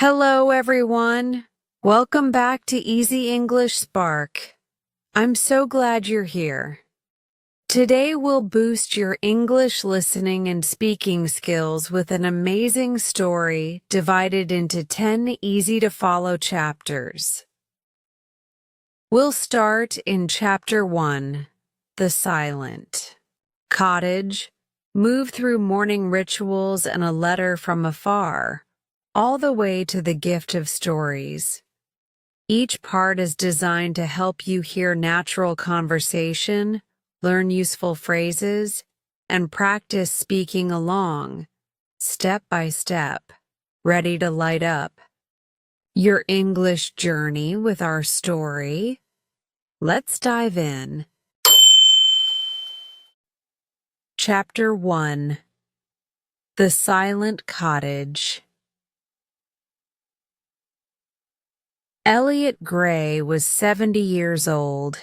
Hello, everyone. Welcome back to Easy English Spark. I'm so glad you're here. Today we'll boost your English listening and speaking skills with an amazing story divided into 10 easy-to-follow chapters. We'll start in Chapter 1, The Silent Cottage. Move through morning rituals and a letter from afar, all the way to the gift of stories. Each part is designed to help you hear natural conversation, learn useful phrases, and practice speaking along, step by step, ready to light up your English journey with our story. Let's dive in. Chapter 1, The Silent Cottage. Elliot Gray was 70 years old.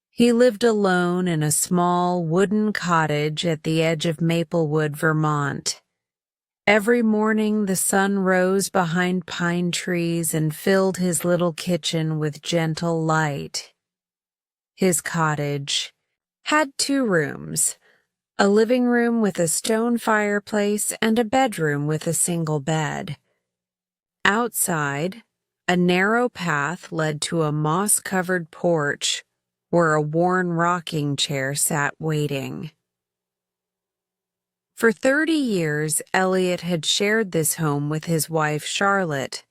He lived alone in a small wooden cottage at the edge of Maplewood, Vermont. Every morning the sun rose behind pine trees and filled his little kitchen with gentle light. His cottage had 2 rooms, a living room with a stone fireplace and a bedroom with a single bed. Outside, a narrow path led to a moss-covered porch where a worn rocking chair sat waiting. For 30 years, Elliot had shared this home with his wife, Charlotte.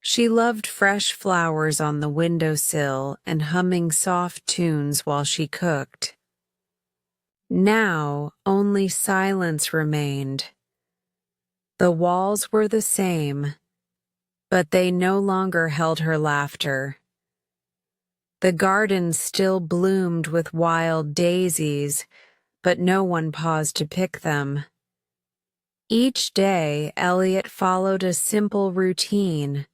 She loved fresh flowers on the windowsill and humming soft tunes while she cooked. Now, only silence remained. The walls were the same, but they no longer held her laughter. The garden still bloomed with wild daisies, but no one paused to pick them. Each day, Elliot followed a simple routine.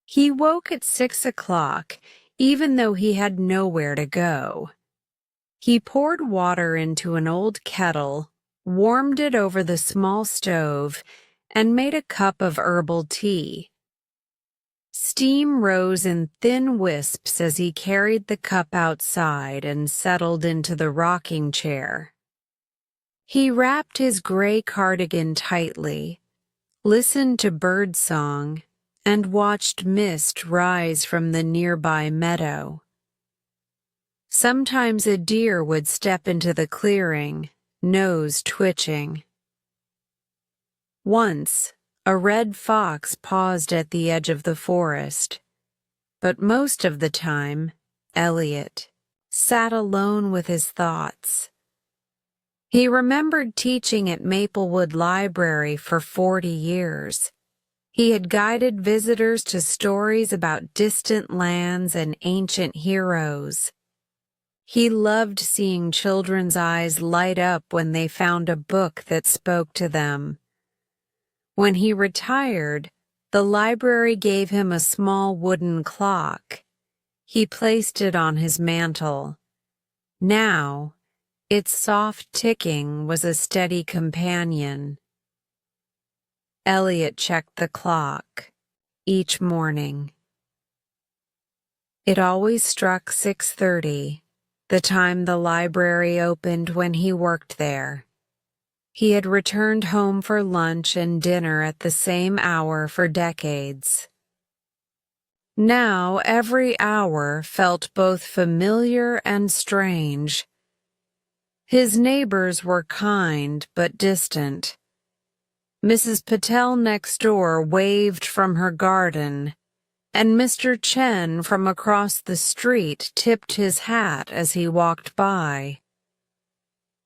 He woke at 6 o'clock, even though he had nowhere to go. He poured water into an old kettle, warmed it over the small stove, and made a cup of herbal tea. Steam rose in thin wisps as he carried the cup outside and settled into the rocking chair. He wrapped his gray cardigan tightly, listened to birdsong, and watched mist rise from the nearby meadow. Sometimes a deer would step into the clearing, nose twitching. Once, a red fox paused at the edge of the forest, but most of the time, Elliot sat alone with his thoughts. He remembered teaching at Maplewood Library for 40 years. He had guided visitors to stories about distant lands and ancient heroes. He loved seeing children's eyes light up when they found a book that spoke to them. When he retired, the library gave him a small wooden clock. He placed it on his mantel. Now, its soft ticking was a steady companion. Elliot checked the clock each morning. It always struck 6:30, the time the library opened when he worked there. He had returned home for lunch and dinner at the same hour for decades. Now every hour felt both familiar and strange. His neighbors were kind but distant. Mrs. Patel next door waved from her garden, and Mr. Chen from across the street tipped his hat as he walked by.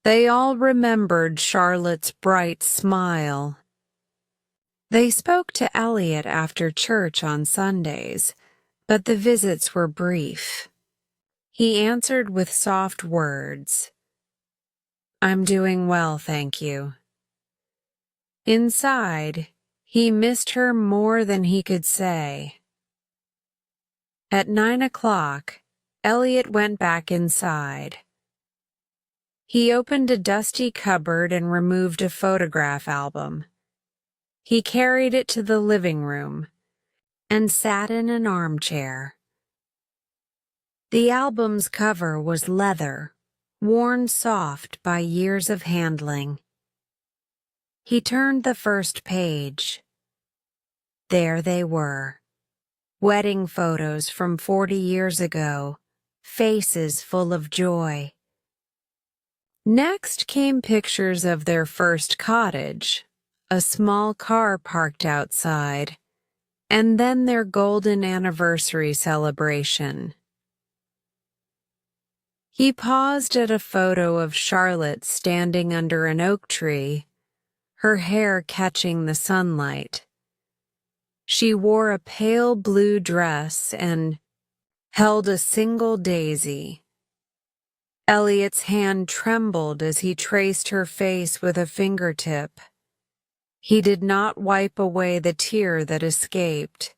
They all remembered Charlotte's bright smile. They spoke to Elliot after church on Sundays, but the visits were brief. He answered with soft words. "I'm doing well, thank you." Inside, he missed her more than he could say. At 9 o'clock, Elliot went back inside. He opened a dusty cupboard and removed a photograph album. He carried it to the living room and sat in an armchair. The album's cover was leather, worn soft by years of handling. He turned the first page. There they were, wedding photos from 40 years ago, faces full of joy. Next came pictures of their first cottage, a small car parked outside, and then their golden anniversary celebration. He paused at a photo of Charlotte standing under an oak tree, her hair catching the sunlight. She wore a pale blue dress and held a single daisy. Elliot's hand trembled as he traced her face with a fingertip. He did not wipe away the tear that escaped.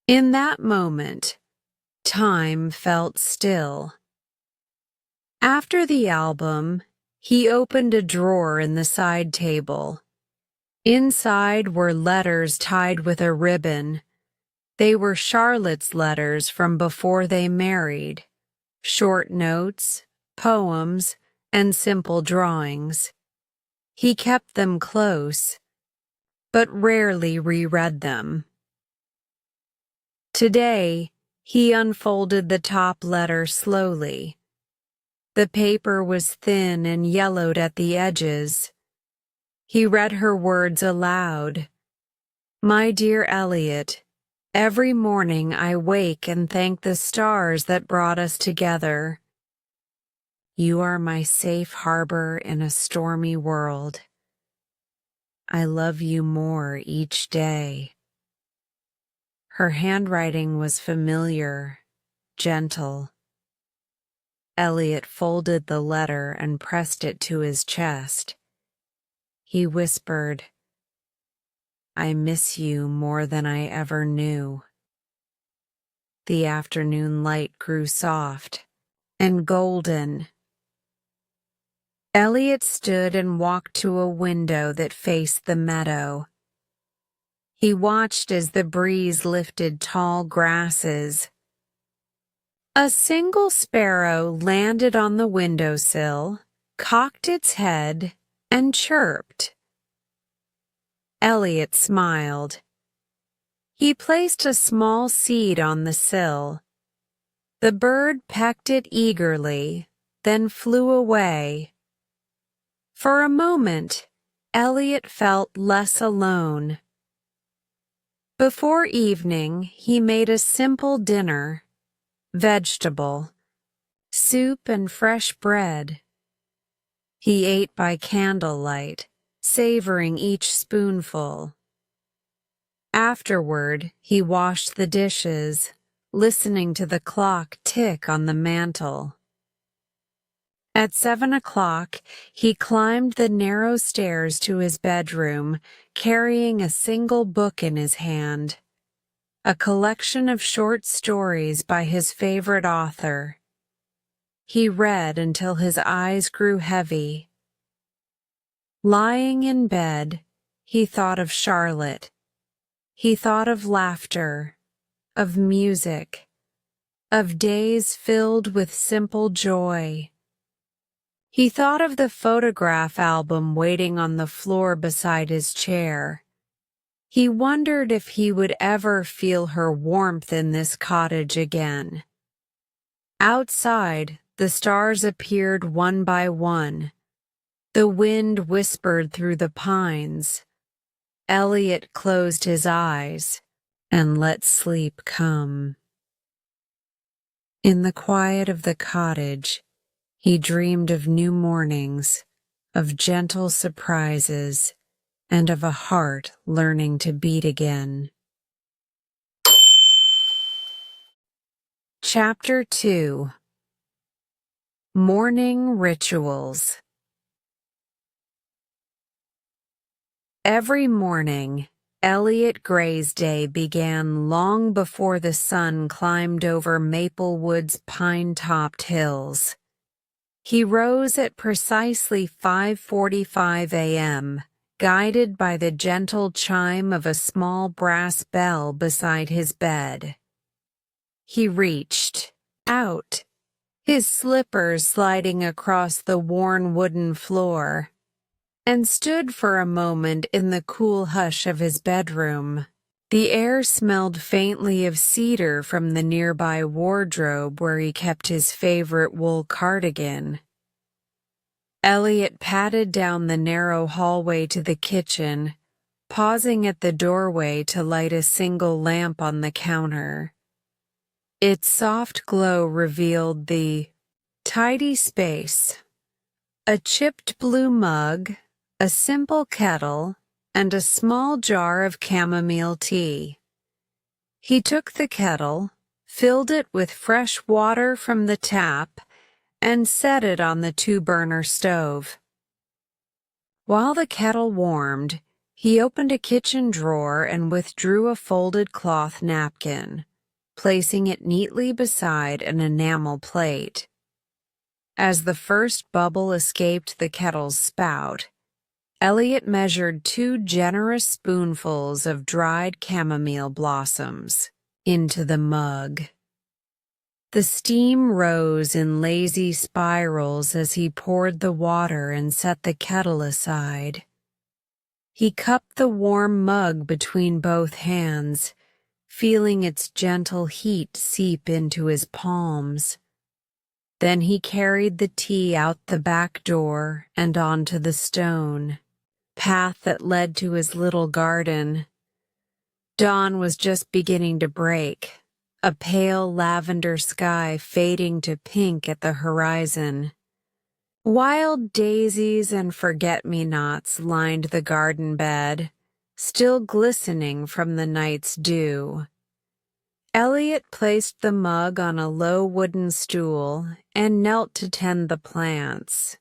In that moment, time felt still. After the album, he opened a drawer in the side table. Inside were letters tied with a ribbon. They were Charlotte's letters from before they married. Short notes, poems, and simple drawings. He kept them close, but rarely reread them. Today, he unfolded the top letter slowly. The paper was thin and yellowed at the edges. He read her words aloud. "My dear Elliot, every morning I wake and thank the stars that brought us together. You are my safe harbor in a stormy world. I love you more each day." Her handwriting was familiar, gentle. Elliot folded the letter and pressed it to his chest. He whispered, "I miss you more than I ever knew." The afternoon light grew soft and golden. Elliot stood and walked to a window that faced the meadow. He watched as the breeze lifted tall grasses. A single sparrow landed on the windowsill, cocked its head, and chirped. Elliot smiled. He placed a small seed on the sill. The bird pecked it eagerly, then flew away. For a moment, Elliot felt less alone. Before evening, he made a simple dinner. Vegetable, soup and fresh bread. He ate by candlelight, savoring each spoonful. Afterward, he washed the dishes, listening to the clock tick on the mantel. At 7 o'clock, he climbed the narrow stairs to his bedroom, carrying a single book in his hand. A collection of short stories by his favorite author. He read until his eyes grew heavy. Lying in bed, he thought of Charlotte. He thought of laughter, of music, of days filled with simple joy. He thought of the photograph album waiting on the floor beside his chair. He wondered if he would ever feel her warmth in this cottage again. Outside, the stars appeared one by one. The wind whispered through the pines. Elliot closed his eyes and let sleep come. In the quiet of the cottage, he dreamed of new mornings, of gentle surprises, and of a heart learning to beat again. Chapter 2. Morning Rituals. Every morning, Elliot Gray's day began long before the sun climbed over Maplewood's pine-topped hills. He rose at precisely 5:45 a.m. guided by the gentle chime of a small brass bell beside his bed. He reached out, his slippers sliding across the worn wooden floor, and stood for a moment in the cool hush of his bedroom. The air smelled faintly of cedar from the nearby wardrobe where he kept his favorite wool cardigan. Elliot padded down the narrow hallway to the kitchen, pausing at the doorway to light a single lamp on the counter. Its soft glow revealed the tidy space. A chipped blue mug, a simple kettle, and a small jar of chamomile tea. He took the kettle, filled it with fresh water from the tap, and set it on the two-burner stove. While the kettle warmed, he opened a kitchen drawer and withdrew a folded cloth napkin, placing it neatly beside an enamel plate. As the first bubble escaped the kettle's spout, Elliot measured 2 generous spoonfuls of dried chamomile blossoms into the mug. The steam rose in lazy spirals as he poured the water and set the kettle aside. He cupped the warm mug between both hands, feeling its gentle heat seep into his palms. Then he carried the tea out the back door and onto the stone path that led to his little garden. Dawn was just beginning to break, a pale lavender sky fading to pink at the horizon. Wild daisies and forget-me-nots lined the garden bed, still glistening from the night's dew. Elliot placed the mug on a low wooden stool and knelt to tend the plants.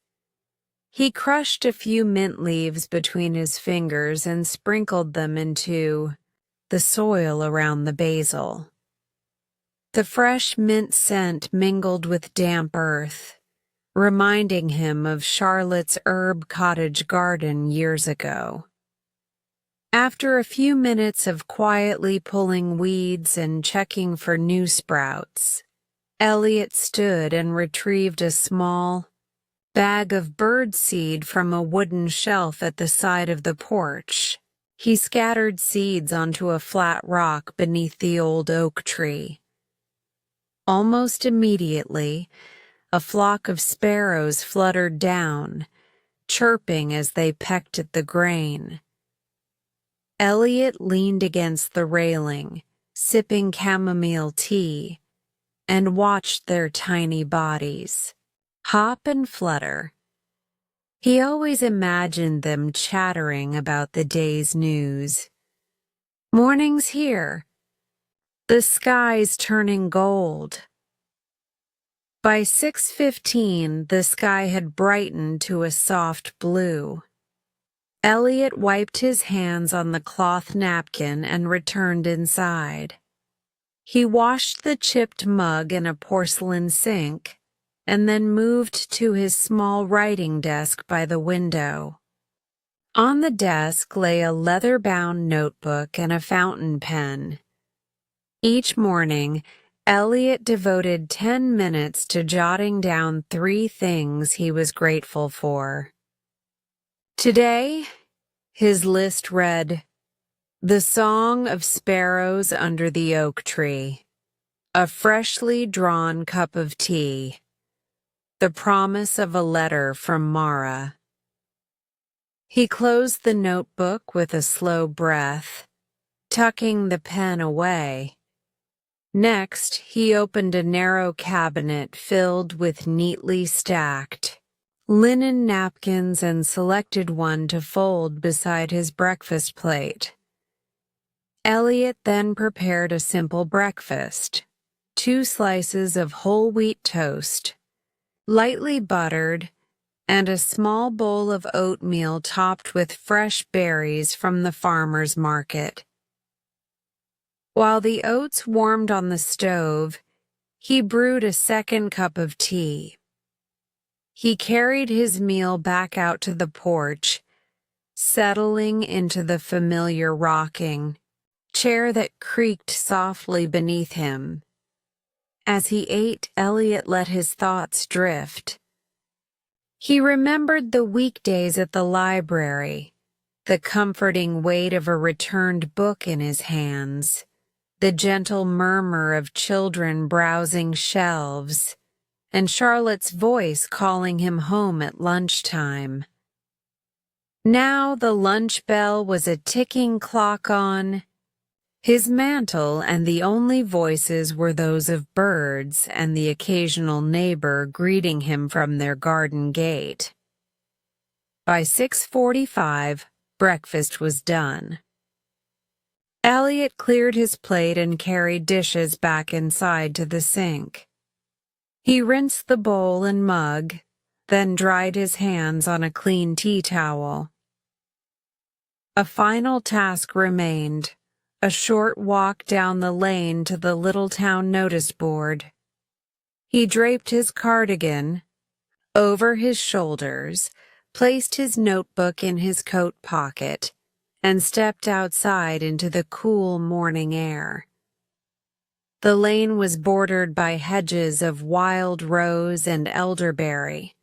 He crushed a few mint leaves between his fingers and sprinkled them into the soil around the basil. The fresh mint scent mingled with damp earth, reminding him of Charlotte's herb cottage garden years ago. After a few minutes of quietly pulling weeds and checking for new sprouts, Elliot stood and retrieved a small bag of birdseed from a wooden shelf at the side of the porch. He scattered seeds onto a flat rock beneath the old oak tree. Almost immediately, a flock of sparrows fluttered down, chirping as they pecked at the grain. Elliot leaned against the railing, sipping chamomile tea, and watched their tiny bodies hop and flutter. He always imagined them chattering about the day's news. Morning's here. The sky's turning gold. By 6:15, the sky had brightened to a soft blue. Elliot wiped his hands on the cloth napkin and returned inside. He washed the chipped mug in a porcelain sink, and then moved to his small writing desk by the window. On the desk lay a leather-bound notebook and a fountain pen. Each morning, Elliot devoted 10 minutes to jotting down 3 things he was grateful for. Today, his list read, "The song of sparrows under the oak tree, a freshly drawn cup of tea, the promise of a letter from Mara." He closed the notebook with a slow breath, tucking the pen away. Next, he opened a narrow cabinet filled with neatly stacked linen napkins and selected one to fold beside his breakfast plate. Elliot then prepared a simple breakfast: 2 slices of whole wheat toast, lightly buttered, and a small bowl of oatmeal topped with fresh berries from the farmer's market. While the oats warmed on the stove, he brewed a second cup of tea. He carried his meal back out to the porch, settling into the familiar rocking chair that creaked softly beneath him. As he ate, Elliot let his thoughts drift. He remembered the weekdays at the library, the comforting weight of a returned book in his hands, the gentle murmur of children browsing shelves, and Charlotte's voice calling him home at lunchtime. Now the lunch bell was a ticking clock on his mantel, and the only voices were those of birds and the occasional neighbor greeting him from their garden gate. By 6:45, breakfast was done. Elliot cleared his plate and carried dishes back inside to the sink. He rinsed the bowl and mug, then dried his hands on a clean tea towel. A final task remained. A short walk down the lane to the little town notice board. He draped his cardigan over his shoulders, placed his notebook in his coat pocket, and stepped outside into the cool morning air. The lane was bordered by hedges of wild rose and elderberry.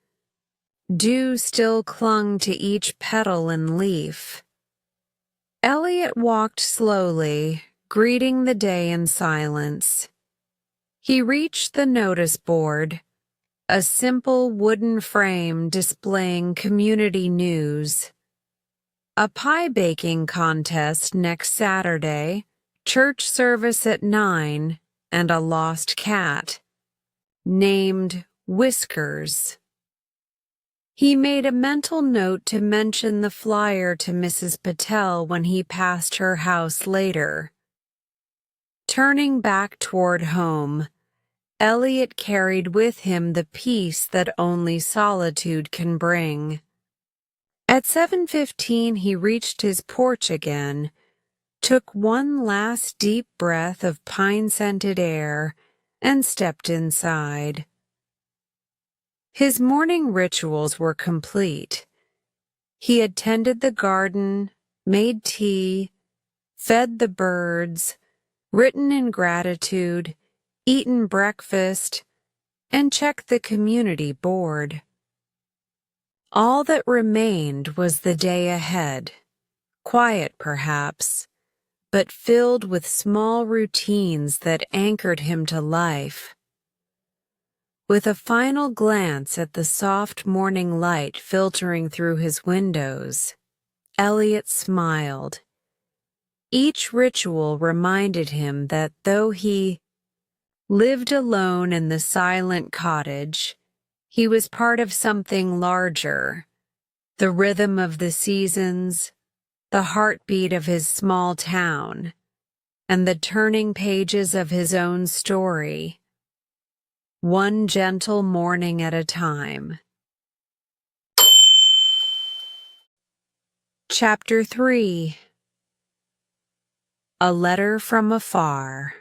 Dew still clung to each petal and leaf. Elliot walked slowly, greeting the day in silence. He reached the notice board, a simple wooden frame displaying community news. A pie baking contest next Saturday, church service at 9, and a lost cat, named Whiskers. He made a mental note to mention the flyer to Mrs. Patel when he passed her house later. Turning back toward home, Elliot carried with him the peace that only solitude can bring. At 7:15 he reached his porch again, took one last deep breath of pine-scented air, and stepped inside. His morning rituals were complete. He had tended the garden, made tea, fed the birds, written in gratitude, eaten breakfast, and checked the community board. All that remained was the day ahead, quiet perhaps, but filled with small routines that anchored him to life. With a final glance at the soft morning light filtering through his windows, Elliot smiled. Each ritual reminded him that though he lived alone in the silent cottage, he was part of something larger, the rhythm of the seasons, the heartbeat of his small town, and the turning pages of his own story. One gentle morning at a time. Chapter 3. A Letter from Afar.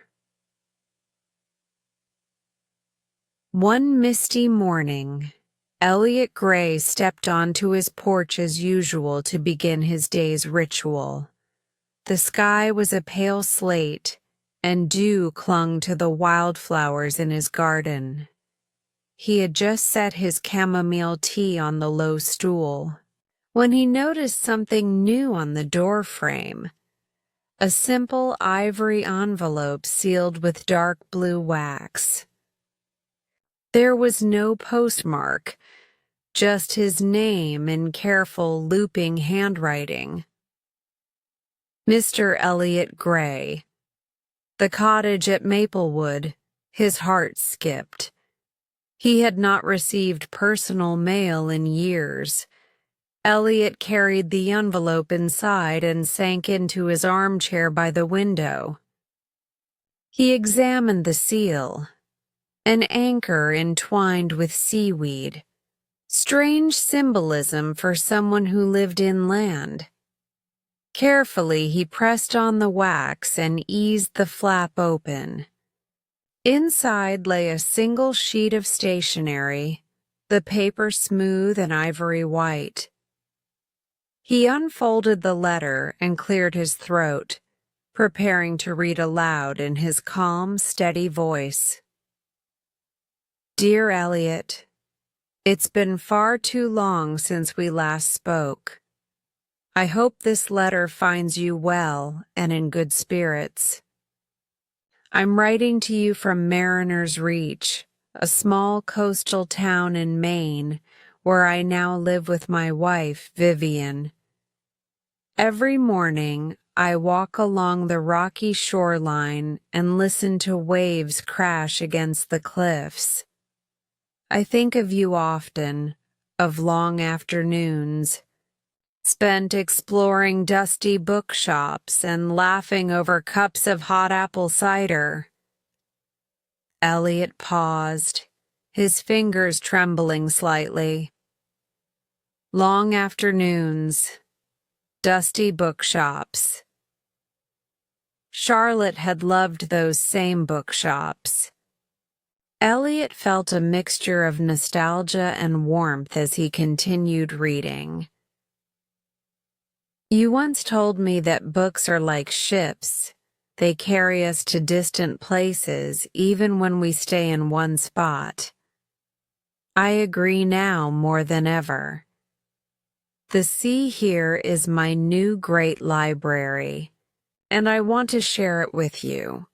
One misty morning, Elliot Gray stepped onto his porch as usual to begin his day's ritual. The sky was a pale slate, and dew clung to the wildflowers in his garden. He had just set his chamomile tea on the low stool when he noticed something new on the door frame. A simple ivory envelope sealed with dark blue wax. There was no postmark, just his name in careful, looping handwriting. Mr. Elliot Gray. The cottage at Maplewood. His heart skipped. He had not received personal mail in years. Elliot carried the envelope inside and sank into his armchair by the window. He examined the seal. An anchor entwined with seaweed. Strange symbolism for someone who lived inland. Carefully, he pressed on the wax and eased the flap open. Inside lay a single sheet of stationery, the paper smooth and ivory white. He unfolded the letter and cleared his throat, preparing to read aloud in his calm, steady voice. Dear Elliot, it's been far too long since we last spoke. I hope this letter finds you well and in good spirits. I'm writing to you from Mariner's Reach, a small coastal town in Maine, where I now live with my wife, Vivian. Every morning, I walk along the rocky shoreline and listen to waves crash against the cliffs. I think of you often, of long afternoons, spent exploring dusty bookshops and laughing over cups of hot apple cider. Elliot paused, his fingers trembling slightly. Long afternoons, dusty bookshops. Charlotte had loved those same bookshops. Elliot felt a mixture of nostalgia and warmth as he continued reading. You once told me that books are like ships. They carry us to distant places even when we stay in one spot. I agree now more than ever. The sea here is my new great library, and I want to share it with you.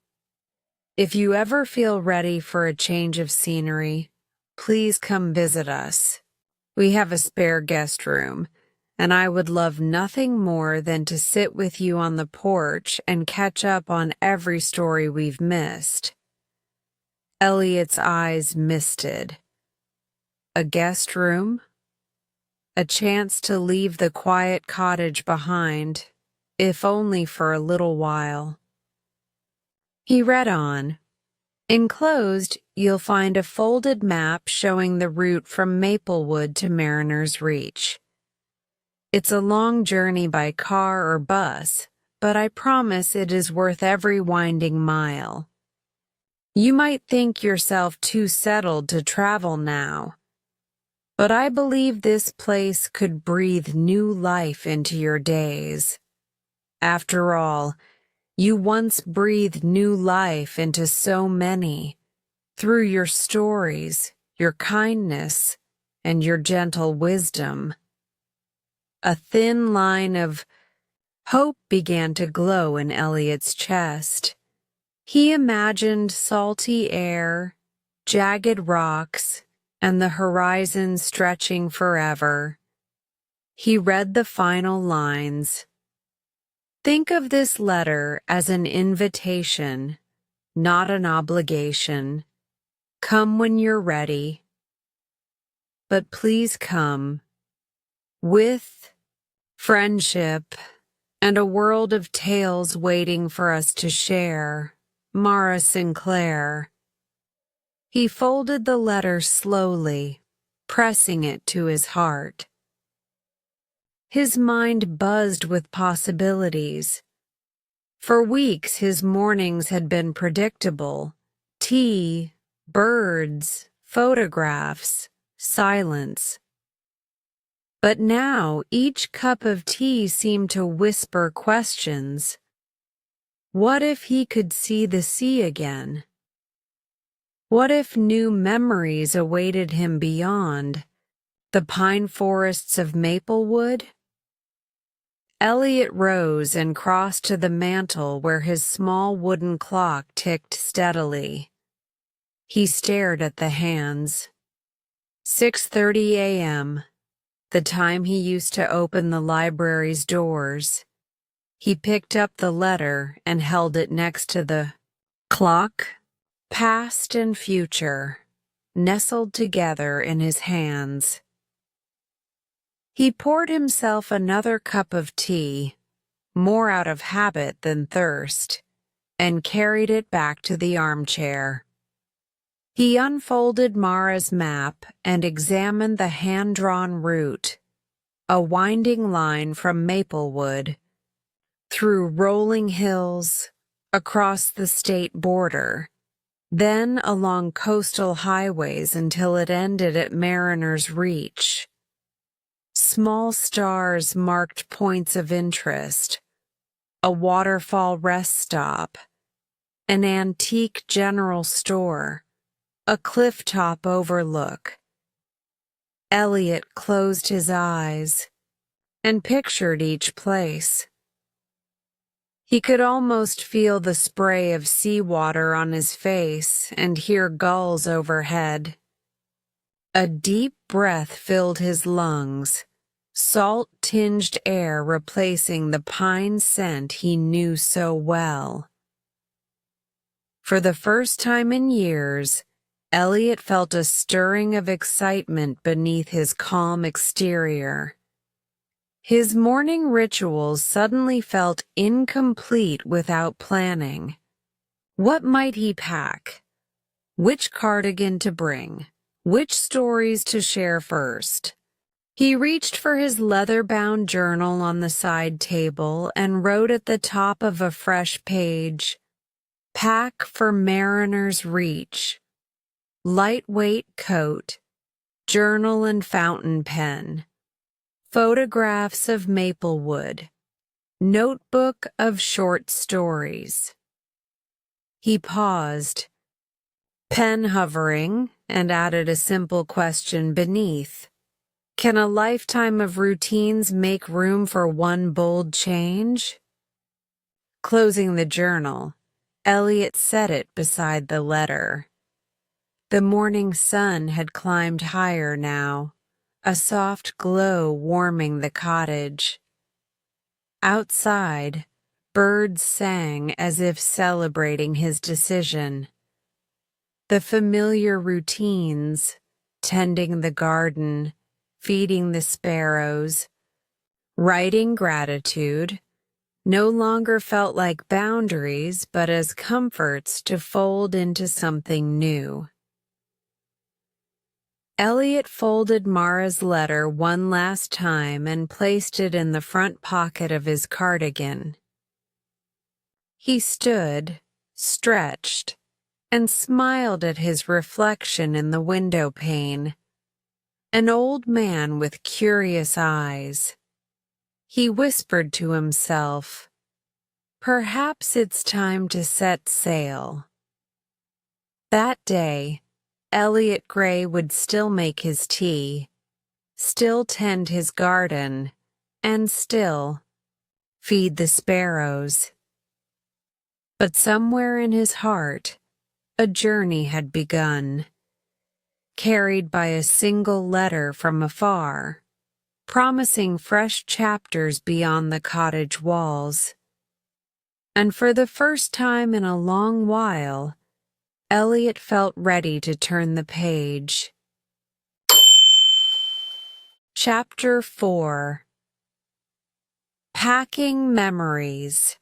If you ever feel ready for a change of scenery, please come visit us. We have a spare guest room, and I would love nothing more than to sit with you on the porch and catch up on every story we've missed. Elliot's eyes misted. A guest room? A chance to leave the quiet cottage behind, if only for a little while. He read on. Enclosed, you'll find a folded map showing the route from Maplewood to Mariner's Reach. It's a long journey by car or bus, but I promise it is worth every winding mile. You might think yourself too settled to travel now, but I believe this place could breathe new life into your days. After all, you once breathed new life into so many, through your stories, your kindness, and your gentle wisdom. A thin line of hope began to glow in Elliot's chest. He imagined salty air, jagged rocks, and the horizon stretching forever. He read the final lines. Think of this letter as an invitation, not an obligation. Come when you're ready. But please come with friendship and a world of tales waiting for us to share. Mara Sinclair. He folded the letter slowly, pressing it to his heart. His mind buzzed with possibilities. For weeks his mornings had been predictable. Tea, birds, photographs, silence. But now each cup of tea seemed to whisper questions. What if he could see the sea again? What if new memories awaited him beyond the pine forests of Maplewood? Elliot rose and crossed to the mantel where his small wooden clock ticked steadily. He stared at the hands. 6:30 a.m., the time he used to open the library's doors. He picked up the letter and held it next to the clock. Past and future, nestled together in his hands. He poured himself another cup of tea, more out of habit than thirst, and carried it back to the armchair. He unfolded Mara's map and examined the hand-drawn route, a winding line from Maplewood, through rolling hills, across the state border, then along coastal highways until it ended at Mariner's Reach. Small stars marked points of interest, a waterfall rest stop, an antique general store, a clifftop overlook. Elliot closed his eyes and pictured each place. He could almost feel the spray of seawater on his face and hear gulls overhead. A deep breath filled his lungs, salt-tinged air replacing the pine scent he knew so well. For the first time in years, Elliot felt a stirring of excitement beneath his calm exterior. His morning rituals suddenly felt incomplete without planning. What might he pack? Which cardigan to bring? Which stories to share first? He reached for his leather-bound journal on the side table and wrote at the top of a fresh page, "Pack for mariner's reach. Lightweight coat, journal and fountain pen. Photographs of Maplewood. Notebook of short stories." He paused, pen hovering, and added a simple question beneath. Can a lifetime of routines make room for one bold change? Closing the journal, Elliot set it beside the letter. The morning sun had climbed higher now, a soft glow warming the cottage. Outside, birds sang as if celebrating his decision. The familiar routines, tending the garden, feeding the sparrows, writing gratitude, no longer felt like boundaries but as comforts to fold into something new. Elliot folded Mara's letter one last time and placed it in the front pocket of his cardigan. He stood, stretched, and smiled at his reflection in the window pane. An old man with curious eyes. He whispered to himself, "Perhaps it's time to set sail." That day, Elliot Gray would still make his tea, still tend his garden, and still feed the sparrows. But somewhere in his heart, a journey had begun, carried by a single letter from afar, promising fresh chapters beyond the cottage walls. And for the first time in a long while, Elliot felt ready to turn the page. Chapter 4. Packing Memories.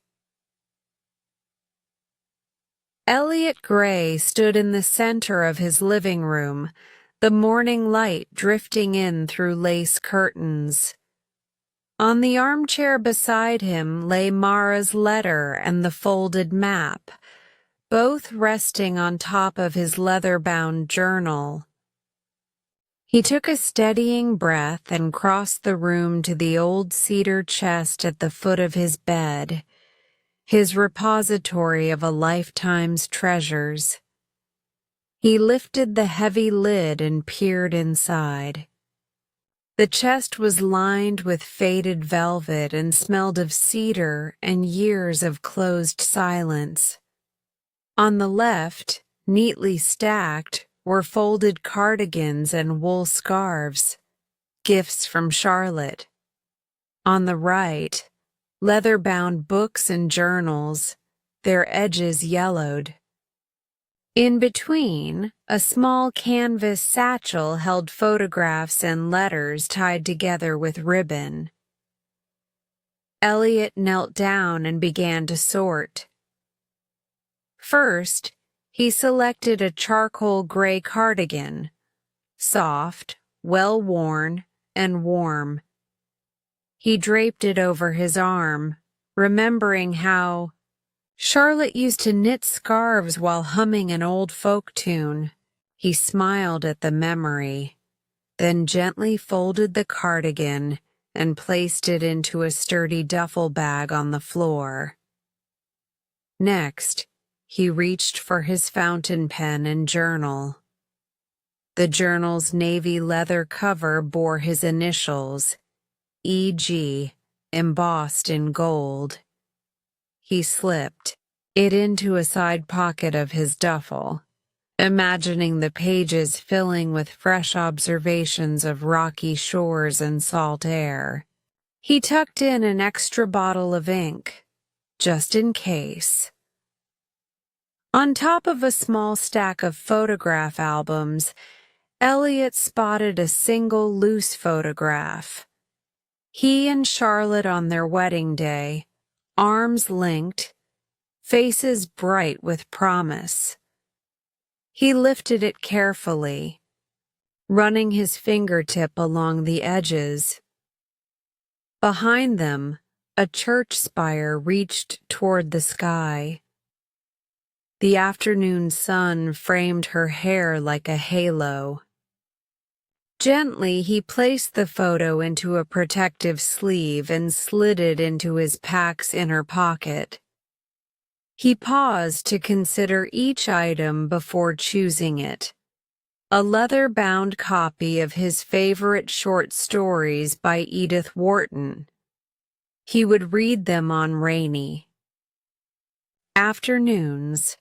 Elliot Gray stood in the center of his living room, the morning light drifting in through lace curtains. On the armchair beside him lay Mara's letter and the folded map, both resting on top of his leather-bound journal. He took a steadying breath and crossed the room to the old cedar chest at the foot of his bed, his repository of a lifetime's treasures. He lifted the heavy lid and peered inside. The chest was lined with faded velvet and smelled of cedar and years of closed silence. On the left, neatly stacked, were folded cardigans and wool scarves, gifts from Charlotte. On the right, leather-bound books and journals, their edges yellowed. In between, a small canvas satchel held photographs and letters tied together with ribbon. Elliot knelt down and began to sort. First, he selected a charcoal gray cardigan, soft, well-worn, and warm. He draped it over his arm, remembering how Charlotte used to knit scarves while humming an old folk tune. He smiled at the memory. then gently folded the cardigan and placed it into a sturdy duffel bag on the floor. Next, he reached for his fountain pen and journal. The journal's navy leather cover bore his initials, E.G., embossed in gold. He slipped it into a side pocket of his duffel, imagining the pages filling with fresh observations of rocky shores and salt air. He tucked in an extra bottle of ink, just in case. On top of a small stack of photograph albums, Elliot spotted a single loose photograph. He and Charlotte on their wedding day, arms linked, faces bright with promise. He lifted it carefully, running his fingertip along the edges. Behind them, a church spire reached toward the sky. The afternoon sun framed her hair like a halo. Gently, he placed the photo into a protective sleeve and slid it into his pack's inner pocket. He paused to consider each item before choosing it. A leather-bound copy of his favorite short stories by Edith Wharton. He would read them on rainy afternoons.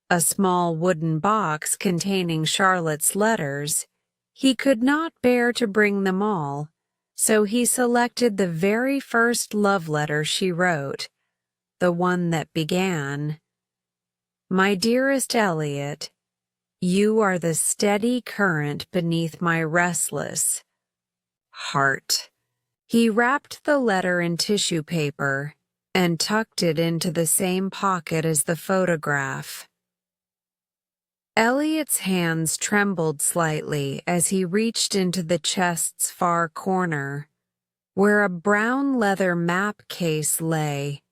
A small wooden box containing Charlotte's letters. He could not bear to bring them all, so he selected the very first love letter she wrote, the one that began, "My dearest Elliot, you are the steady current beneath my restless heart." He wrapped the letter in tissue paper and tucked it into the same pocket as the photograph. Elliot's hands trembled slightly as he reached into the chest's far corner, where a brown leather map case lay.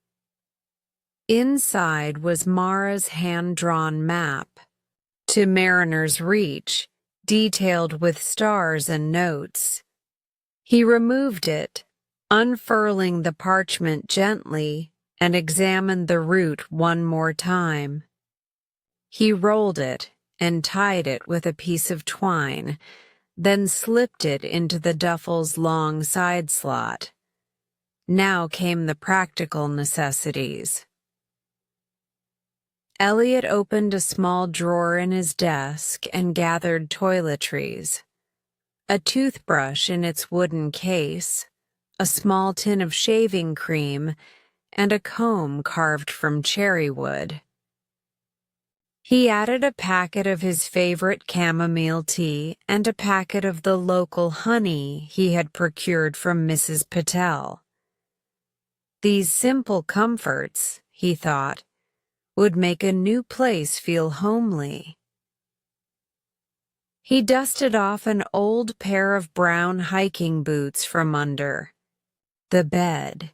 Inside was Mara's hand-drawn map, To Mariner's Reach, detailed with stars and notes. He removed it, unfurling the parchment gently, and examined the route one more time. He rolled it and tied it with a piece of twine, then slipped it into the duffel's long side slot. Now came the practical necessities. Elliot opened a small drawer in his desk and gathered toiletries. A toothbrush in its wooden case, a small tin of shaving cream, and a comb carved from cherry wood. He added a packet of his favorite chamomile tea and a packet of the local honey he had procured from Mrs. Patel. These simple comforts, he thought, would make a new place feel homely. He dusted off an old pair of brown hiking boots from under the bed.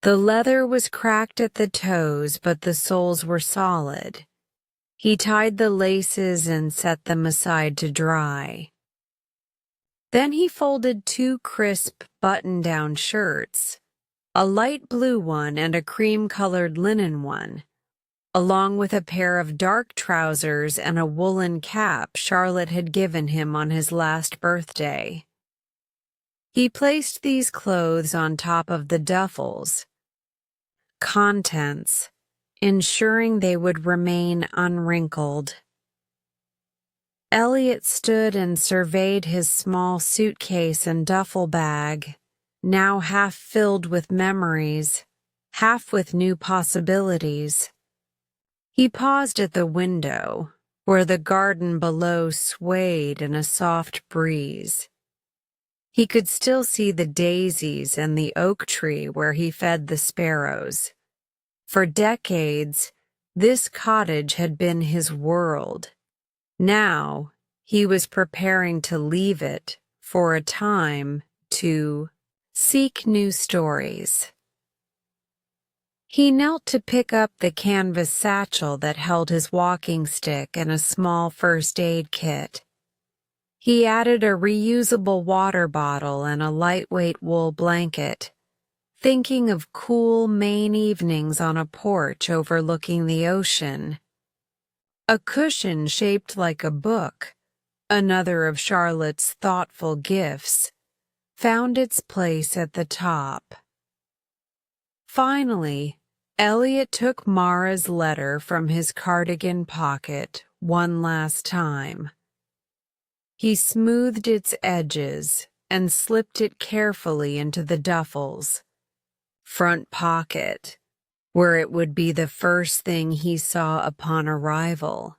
The leather was cracked at the toes, but the soles were solid. He tied the laces and set them aside to dry. Then he folded two crisp button-down shirts, a light blue one and a cream-colored linen one, along with a pair of dark trousers and a woolen cap Charlotte had given him on his last birthday. He placed these clothes on top of the duffels, contents, ensuring they would remain unwrinkled. Elliot stood and surveyed his small suitcase and duffel bag, now half filled with memories, half with new possibilities. He paused at the window, where the garden below swayed in a soft breeze. He could still see the daisies and the oak tree where he fed the sparrows. For decades, this cottage had been his world. Now, he was preparing to leave it for a time to seek new stories. He knelt to pick up the canvas satchel that held his walking stick and a small first aid kit. He added a reusable water bottle and a lightweight wool blanket, thinking of cool Maine evenings on a porch overlooking the ocean. A cushion shaped like a book, another of Charlotte's thoughtful gifts, found its place at the top. Finally, Elliot took Mara's letter from his cardigan pocket one last time. He smoothed its edges and slipped it carefully into the duffel's front pocket, where it would be the first thing he saw upon arrival.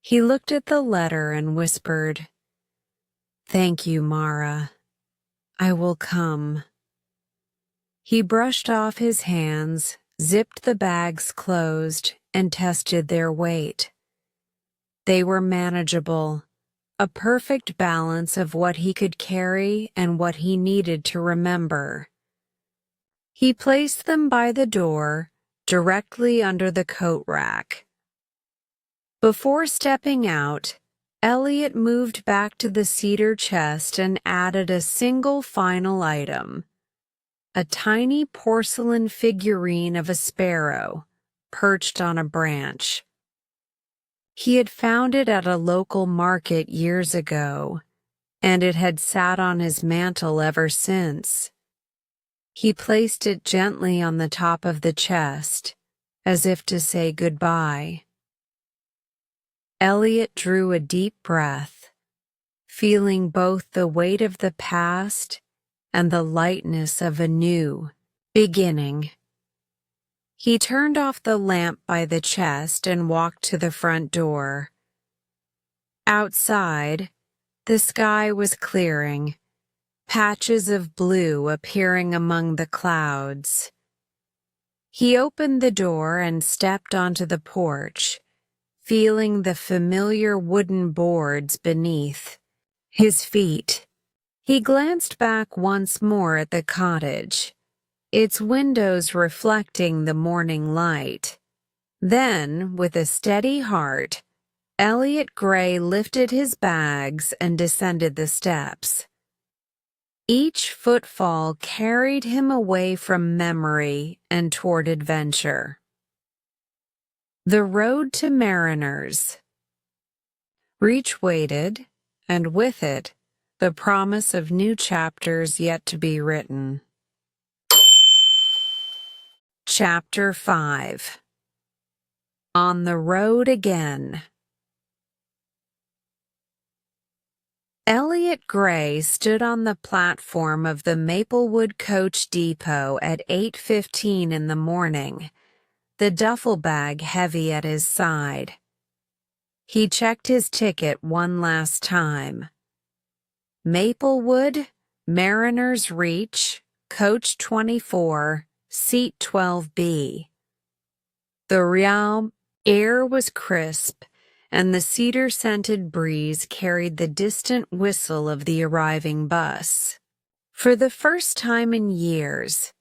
He looked at the letter and whispered, "Thank you, Mara. I will come." He brushed off his hands, zipped the bags closed, and tested their weight. They were manageable, a perfect balance of what he could carry and what he needed to remember. He placed them by the door, directly under the coat rack. Before stepping out, Elliot moved back to the cedar chest and added a single final item, a tiny porcelain figurine of a sparrow, perched on a branch. He had found it at a local market years ago, and it had sat on his mantel ever since. He placed it gently on the top of the chest, as if to say goodbye. Elliot drew a deep breath, feeling both the weight of the past and the lightness of a new beginning. He turned off the lamp by the chest and walked to the front door. Outside, the sky was clearing, patches of blue appearing among the clouds. He opened the door and stepped onto the porch, feeling the familiar wooden boards beneath his feet. He glanced back once more at the cottage, its windows reflecting the morning light. Then, with a steady heart, Elliot Gray lifted his bags and descended the steps. Each footfall carried him away from memory and toward adventure. The road to Mariners. Reach waited, and with it, the promise of new chapters yet to be written. Chapter 5. On the Road Again. Elliot Gray stood on the platform of the Maplewood Coach Depot at 8:15 in the morning, the duffel bag heavy at his side. He checked his ticket one last time. Maplewood, Mariners Reach, Coach 24, Seat 12B. The real air was crisp, and the cedar-scented breeze carried the distant whistle of the arriving bus. For the first time in years,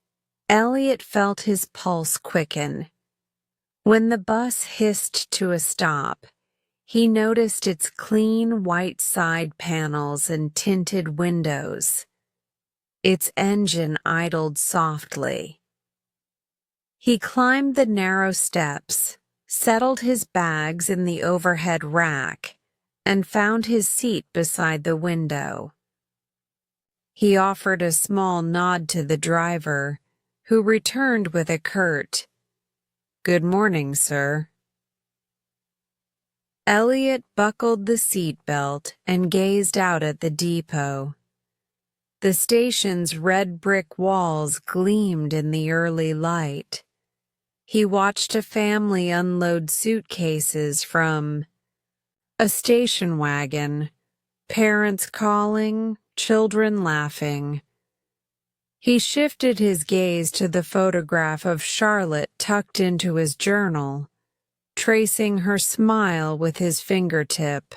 Elliot felt his pulse quicken. When the bus hissed to a stop, he noticed its clean white side panels and tinted windows. Its engine idled softly. He climbed the narrow steps, settled his bags in the overhead rack, and found his seat beside the window. He offered a small nod to the driver, who returned with a curt, "Good morning, sir." Elliot buckled the seat belt and gazed out at the depot. The station's red brick walls gleamed in the early light. He watched a family unload suitcases from a station wagon, parents calling, children laughing. He shifted his gaze to the photograph of Charlotte tucked into his journal, tracing her smile with his fingertip.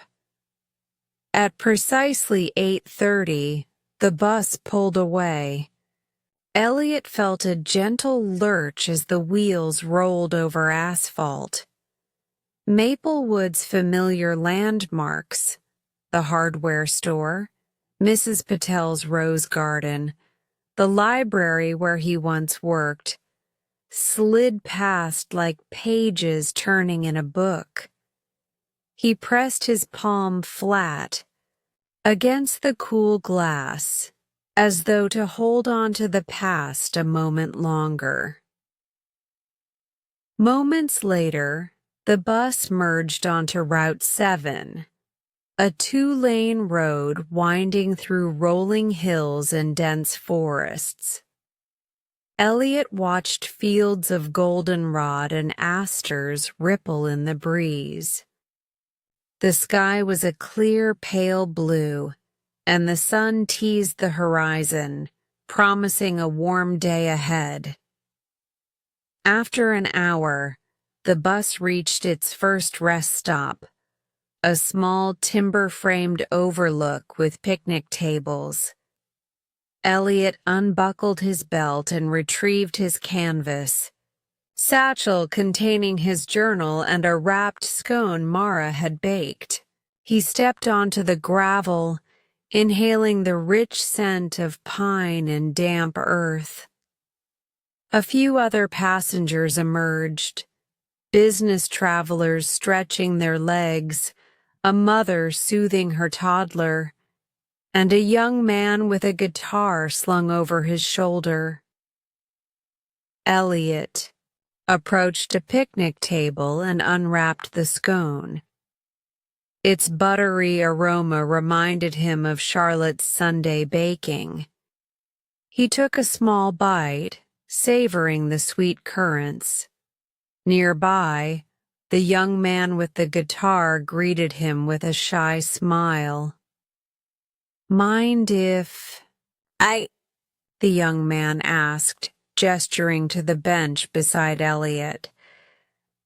At precisely 8:30, the bus pulled away. Elliot felt a gentle lurch as the wheels rolled over asphalt. Maplewood's familiar landmarks, the hardware store, Mrs. Patel's rose garden, the library where he once worked, slid past like pages turning in a book. He pressed his palm flat against the cool glass, as though to hold on to the past a moment longer. Moments later, the bus merged onto Route 7, a two-lane road winding through rolling hills and dense forests. Elliot watched fields of goldenrod and asters ripple in the breeze. The sky was a clear, pale blue, and the sun teased the horizon, promising a warm day ahead. After an hour, the bus reached its first rest stop, a small timber-framed overlook with picnic tables. Elliot unbuckled his belt and retrieved his canvas, satchel containing his journal and a wrapped scone Mara had baked. He stepped onto the gravel, inhaling the rich scent of pine and damp earth. A few other passengers emerged, business travelers stretching their legs, a mother soothing her toddler, and a young man with a guitar slung over his shoulder. Elliot approached a picnic table and unwrapped the scone. Its buttery aroma reminded him of Charlotte's Sunday baking. He took a small bite, savoring the sweet currants. Nearby, the young man with the guitar greeted him with a shy smile. "Mind if the young man asked, gesturing to the bench beside Elliot.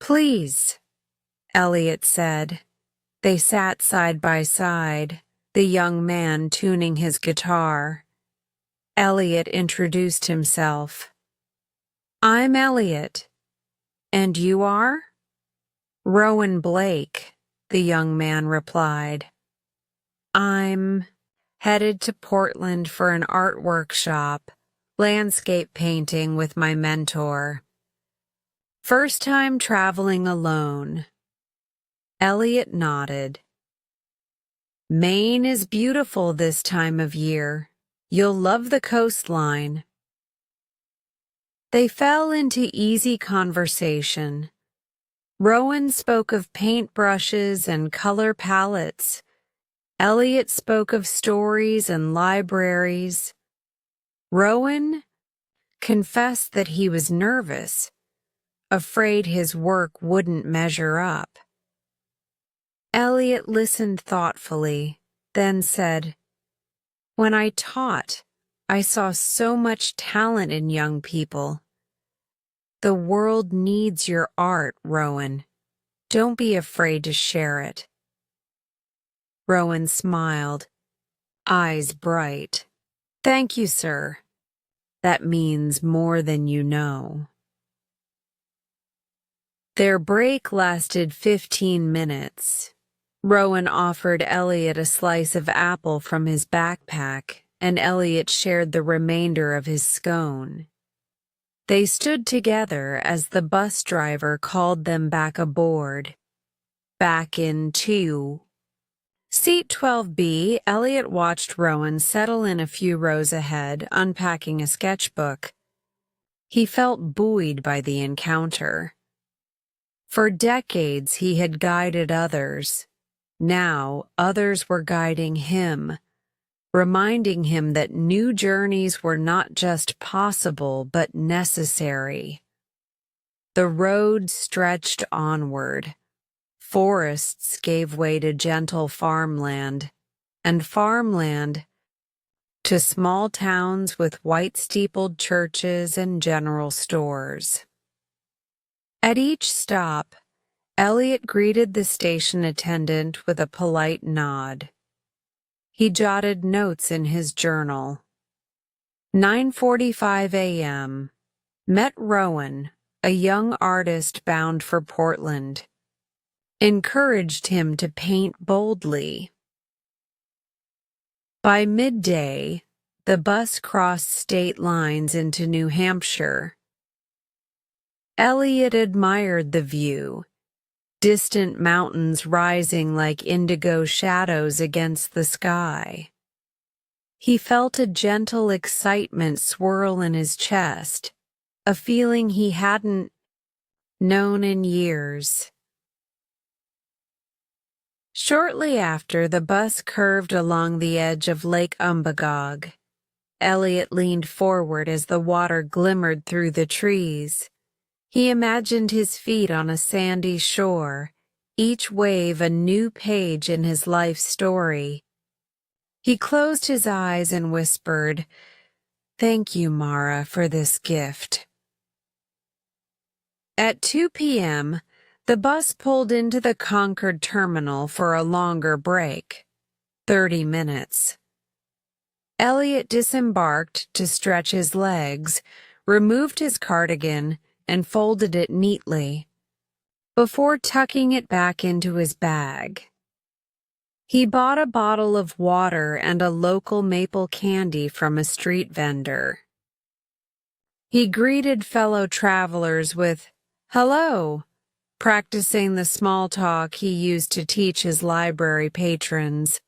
"Please," Elliot said. They sat side by side, the young man tuning his guitar. Elliot introduced himself. "I'm Elliot. And you are?" "Rowan Blake," the young man replied. "I'm headed to Portland for an art workshop, landscape painting with my mentor. First time traveling alone." Elliot nodded. "Maine is beautiful this time of year. You'll love the coastline." They fell into easy conversation. Rowan spoke of paintbrushes and color palettes. Elliot spoke of stories and libraries. Rowan confessed that he was nervous, afraid his work wouldn't measure up. Elliot listened thoughtfully, then said, "When I taught, I saw so much talent in young people. The world needs your art, Rowan. Don't be afraid to share it." Rowan smiled, eyes bright. "Thank you, sir. That means more than you know." Their break lasted 15 minutes. Rowan offered Elliot a slice of apple from his backpack, and Elliot shared the remainder of his scone. They stood together as the bus driver called them back aboard. Back into Seat 12B, Elliot watched Rowan settle in a few rows ahead, unpacking a sketchbook. He felt buoyed by the encounter. For decades he had guided others. Now others were guiding him, reminding him that new journeys were not just possible but necessary. The road stretched onward. Forests gave way to gentle farmland, and farmland to small towns with white-steepled churches and general stores. At each stop, Elliot greeted the station attendant with a polite nod. He jotted notes in his journal. 9:45 a.m. Met Rowan, a young artist bound for Portland. Encouraged him to paint boldly. By midday, the bus crossed state lines into New Hampshire. Elliot admired the view, distant mountains rising like indigo shadows against the sky. He felt a gentle excitement swirl in his chest, a feeling he hadn't known in years. Shortly after, the bus curved along the edge of Lake Umbagog. Elliot leaned forward as the water glimmered through the trees. He imagined his feet on a sandy shore, each wave a new page in his life story. He closed his eyes and whispered, "Thank you, Mara, for this gift." At 2 p.m., the bus pulled into the Concord terminal for a longer break, 30 minutes. Elliot disembarked to stretch his legs, removed his cardigan, and folded it neatly, before tucking it back into his bag. He bought a bottle of water and a local maple candy from a street vendor. He greeted fellow travelers with, "Hello," practicing the small talk he used to teach his library patrons.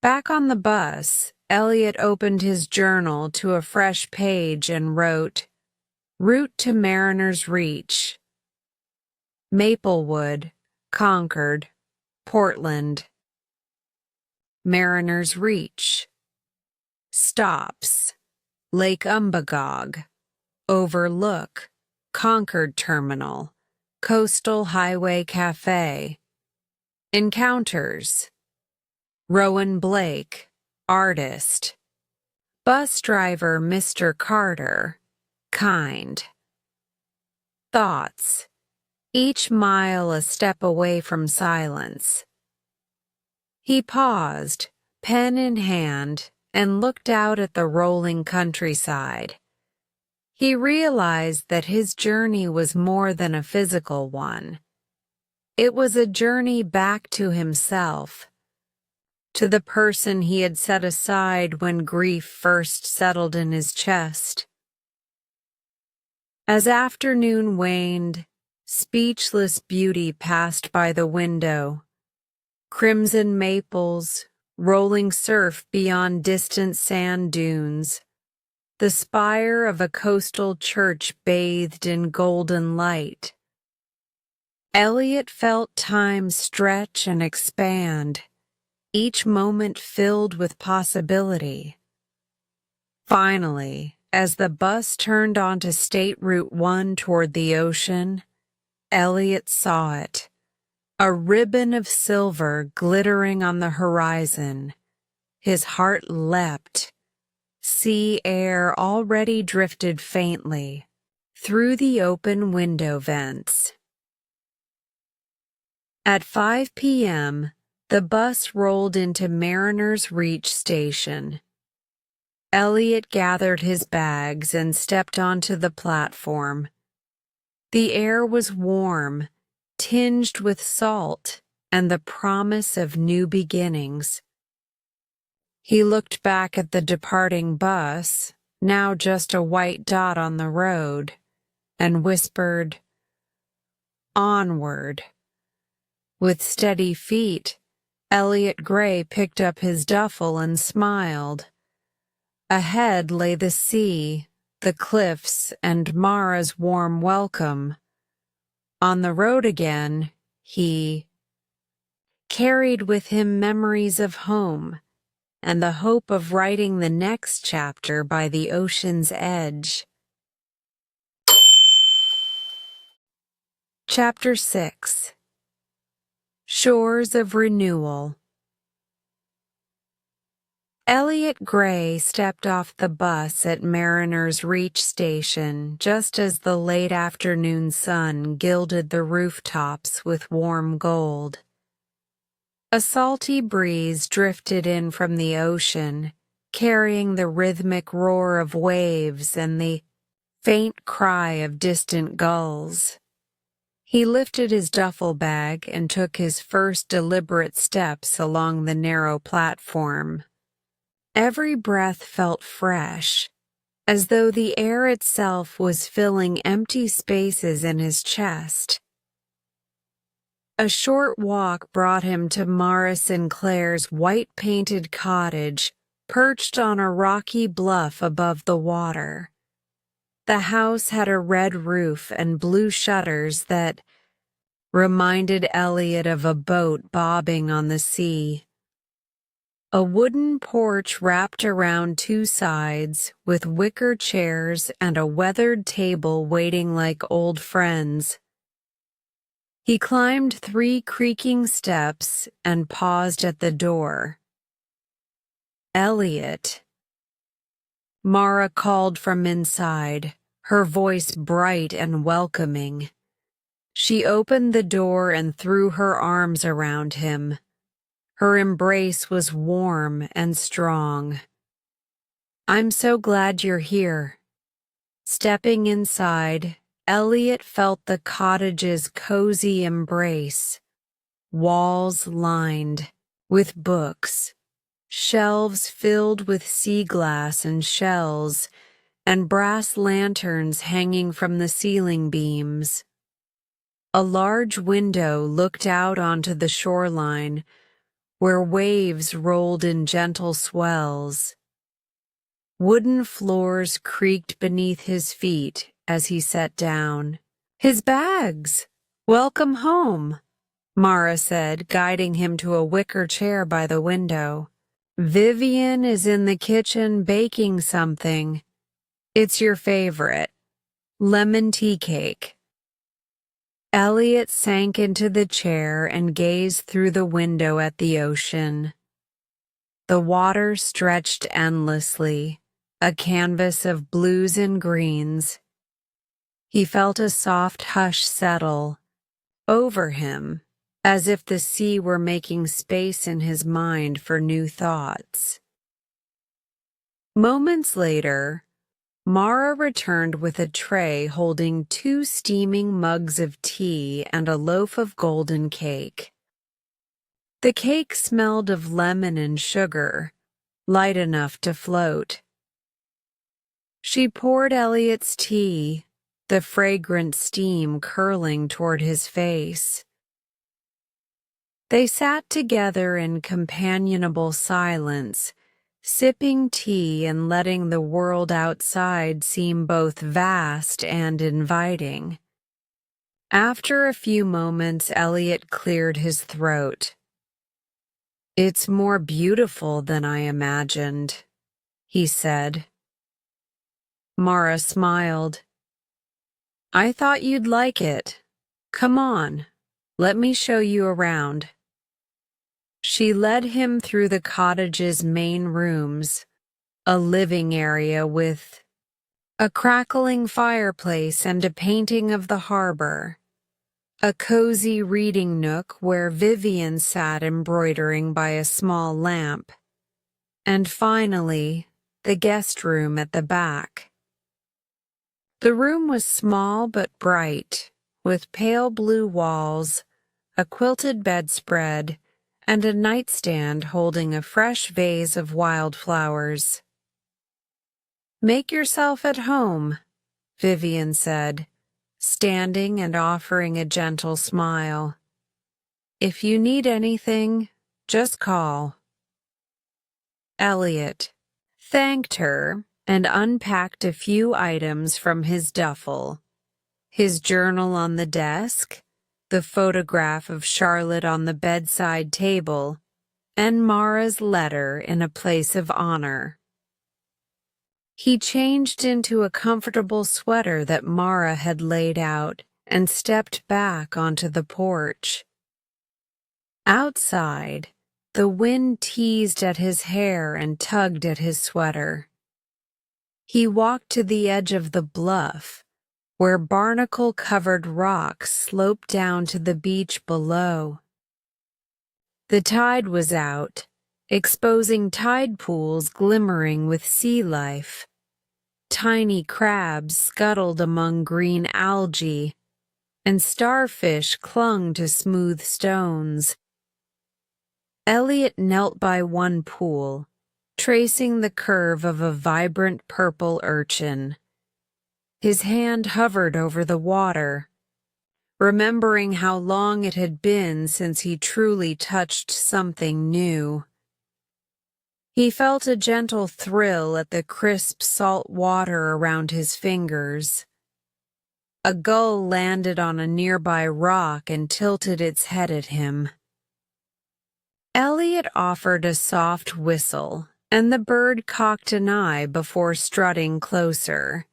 Back on the bus, Elliot opened his journal to a fresh page and wrote, "Route to Mariner's Reach. Maplewood, Concord, Portland. Mariner's Reach. Stops. Lake Umbagog. Overlook. Concord Terminal. Coastal Highway Cafe. Encounters. Rowan Blake, artist. Bus driver Mr. Carter, kind. Thoughts. Each mile a step away from silence." He paused, pen in hand, and looked out at the rolling countryside. He realized that his journey was more than a physical one. It was a journey back to himself, to the person he had set aside when grief first settled in his chest. As afternoon waned, speechless beauty passed by the window. Crimson maples, rolling surf beyond distant sand dunes. The spire of a coastal church bathed in golden light. Elliot felt time stretch and expand, each moment filled with possibility. Finally, as the bus turned onto State Route 1 toward the ocean, Elliot saw it, a ribbon of silver glittering on the horizon. His heart leapt. Sea air already drifted faintly through the open window vents. At 5 p.m., the bus rolled into Mariner's Reach station. Elliot gathered his bags and stepped onto the platform. The air was warm, tinged with salt and the promise of new beginnings. He looked back at the departing bus, now just a white dot on the road, and whispered, "Onward." With steady feet, Elliot Gray picked up his duffel and smiled. Ahead lay the sea, the cliffs, and Mara's warm welcome. On the road again, he carried with him memories of home and the hope of writing the next chapter by the ocean's edge. Chapter 6. Shores of Renewal. Elliot Gray stepped off the bus at Mariner's Reach station just as the late afternoon sun gilded the rooftops with warm gold. A salty breeze drifted in from the ocean, carrying the rhythmic roar of waves and the faint cry of distant gulls. He lifted his duffel bag and took his first deliberate steps along the narrow platform. Every breath felt fresh, as though the air itself was filling empty spaces in his chest. A short walk brought him to Mara Sinclair's white-painted cottage, perched on a rocky bluff above the water. The house had a red roof and blue shutters that reminded Elliot of a boat bobbing on the sea. A wooden porch wrapped around two sides, with wicker chairs and a weathered table waiting like old friends. He climbed 3 creaking steps and paused at the door. "Elliot," Mara called from inside, her voice bright and welcoming. She opened the door and threw her arms around him. Her embrace was warm and strong. "I'm so glad you're here." Stepping inside, Elliot felt the cottage's cozy embrace. Walls lined with books, shelves filled with sea glass and shells, and brass lanterns hanging from the ceiling beams. A large window looked out onto the shoreline, where waves rolled in gentle swells. Wooden floors creaked beneath his feet as he sat down. "His bags! Welcome home," Mara said, guiding him to a wicker chair by the window. "Vivian is in the kitchen baking something. It's your favorite, lemon tea cake." Elliot sank into the chair and gazed through the window at the ocean. The water stretched endlessly, a canvas of blues and greens. He felt a soft hush settle over him, as if the sea were making space in his mind for new thoughts. Moments later, Mara returned with a tray holding 2 steaming mugs of tea and a loaf of golden cake. The cake smelled of lemon and sugar, light enough to float. She poured Elliot's tea, the fragrant steam curling toward his face. They sat together in companionable silence, sipping tea and letting the world outside seem both vast and inviting. After a few moments, Elliot cleared his throat. "It's more beautiful than I imagined," he said. Mara smiled. "I thought you'd like it. Come on, let me show you around." She led him through the cottage's main rooms, a living area with a crackling fireplace and a painting of the harbor, a cozy reading nook where Vivian sat embroidering by a small lamp, and finally, the guest room at the back. The room was small but bright, with pale blue walls, a quilted bedspread, and a nightstand holding a fresh vase of wildflowers. "Make yourself at home," Vivian said, standing and offering a gentle smile. "If you need anything, just call." Elliot thanked her and unpacked a few items from his duffel. His journal on the desk, the photograph of Charlotte on the bedside table, and Mara's letter in a place of honor. He changed into a comfortable sweater that Mara had laid out and stepped back onto the porch. Outside, the wind teased at his hair and tugged at his sweater. He walked to the edge of the bluff, where barnacle-covered rocks sloped down to the beach below. The tide was out, exposing tide pools glimmering with sea life. Tiny crabs scuttled among green algae, and starfish clung to smooth stones. Elliot knelt by one pool, tracing the curve of a vibrant purple urchin. His hand hovered over the water, remembering how long it had been since he truly touched something new. He felt a gentle thrill at the crisp salt water around his fingers. A gull landed on a nearby rock and tilted its head at him. Elliot offered a soft whistle, and the bird cocked an eye before strutting closer.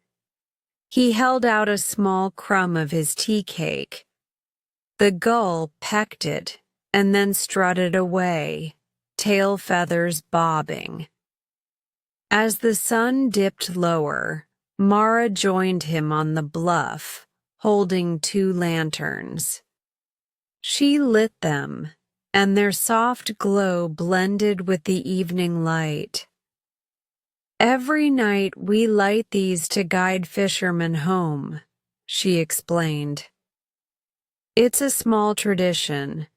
He held out a small crumb of his tea cake. The gull pecked it and then strutted away, tail feathers bobbing. As the sun dipped lower, Mara joined him on the bluff, holding 2 lanterns. She lit them, and their soft glow blended with the evening light. "Every night we light these to guide fishermen home," she explained. "It's a small tradition,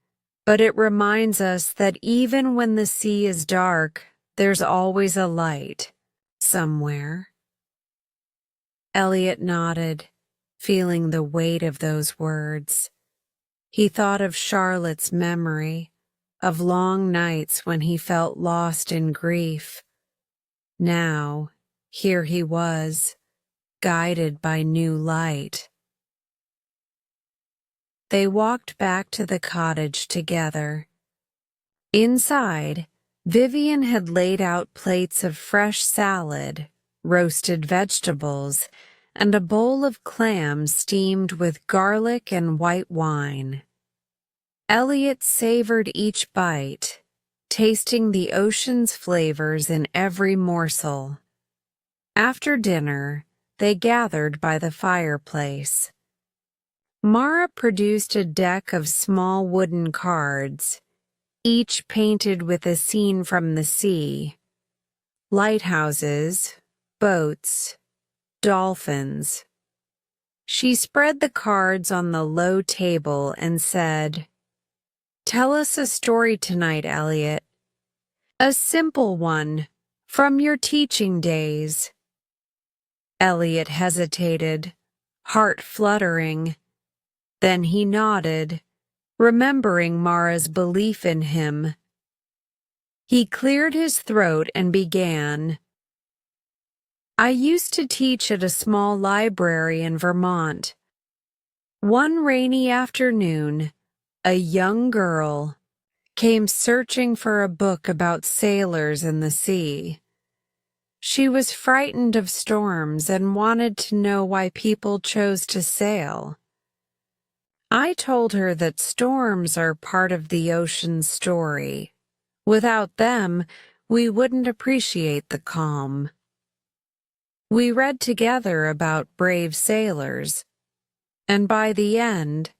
but it reminds us that even when the sea is dark, there's always a light, somewhere." Elliot nodded, feeling the weight of those words. He thought of Charlotte's memory, of long nights when he felt lost in grief. Now, here he was, guided by new light. They walked back to the cottage together. Inside, Vivian had laid out plates of fresh salad, roasted vegetables, and a bowl of clams steamed with garlic and white wine. Elliot savored each bite, tasting the ocean's flavors in every morsel. After dinner, they gathered by the fireplace. Mara produced a deck of small wooden cards, each painted with a scene from the sea: lighthouses, boats, dolphins. She spread the cards on the low table and said, "Tell us a story tonight, Elliot. A simple one, from your teaching days." Elliot hesitated, heart fluttering. Then he nodded, remembering Mara's belief in him. He cleared his throat and began, "I used to teach at a small library in Vermont. One rainy afternoon, a young girl came searching for a book about sailors in the sea. She was frightened of storms and wanted to know why people chose to sail. I told her that storms are part of the ocean's story. Without them, we wouldn't appreciate the calm. We read together about brave sailors, and by the end,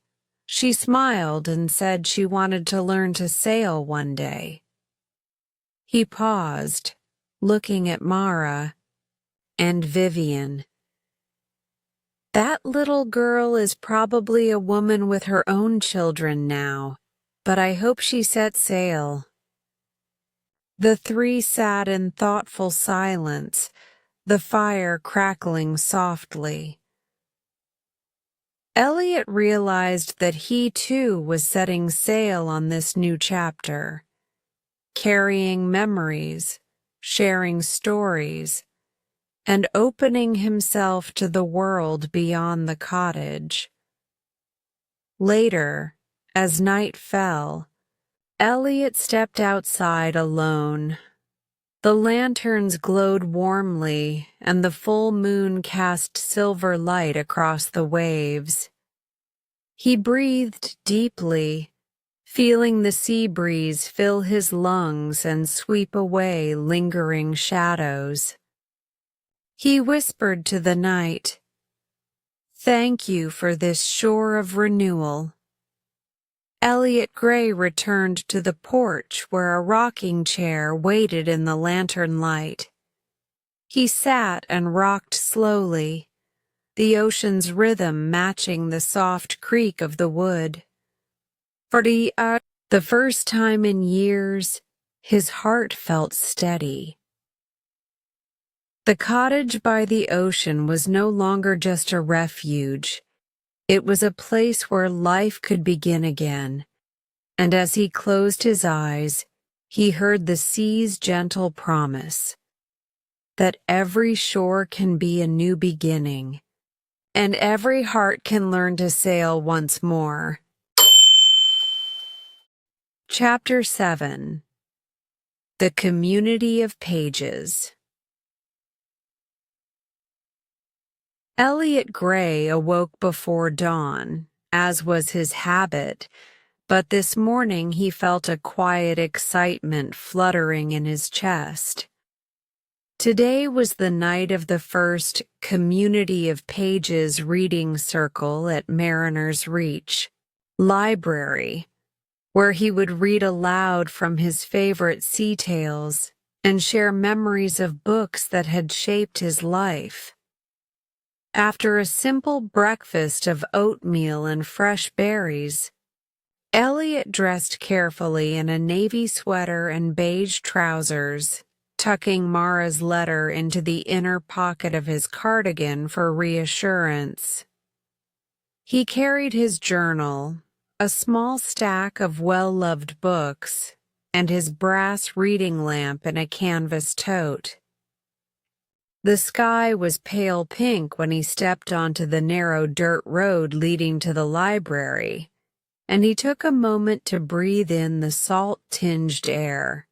she smiled and said she wanted to learn to sail one day." He paused, looking at Mara and Vivian. "That little girl is probably a woman with her own children now, but I hope she set sail." The 3 sat in thoughtful silence, the fire crackling softly. Elliot realized that he too was setting sail on this new chapter, carrying memories, sharing stories, and opening himself to the world beyond the cottage. Later, as night fell, Elliot stepped outside alone. The lanterns glowed warmly, and the full moon cast silver light across the waves. He breathed deeply, feeling the sea breeze fill his lungs and sweep away lingering shadows. He whispered to the night, "Thank you for this shore of renewal." Elliot Gray returned to the porch where a rocking chair waited in the lantern light. He sat and rocked slowly, the ocean's rhythm matching the soft creak of the wood. For the first time in years, his heart felt steady. The cottage by the ocean was no longer just a refuge. It was a place where life could begin again, and as he closed his eyes, he heard the sea's gentle promise that every shore can be a new beginning, and every heart can learn to sail once more. Chapter 7. The Community of Pages. Elliot Gray awoke before dawn, as was his habit, but this morning he felt a quiet excitement fluttering in his chest. Today was the night of the first Community of Pages reading circle at Mariner's Reach Library, where he would read aloud from his favorite sea tales and share memories of books that had shaped his life. After a simple breakfast of oatmeal and fresh berries, Elliot dressed carefully in a navy sweater and beige trousers, tucking Mara's letter into the inner pocket of his cardigan for reassurance. He carried his journal, a small stack of well-loved books, and his brass reading lamp in a canvas tote. The sky was pale pink when he stepped onto the narrow dirt road leading to the library, and he took a moment to breathe in the salt-tinged air.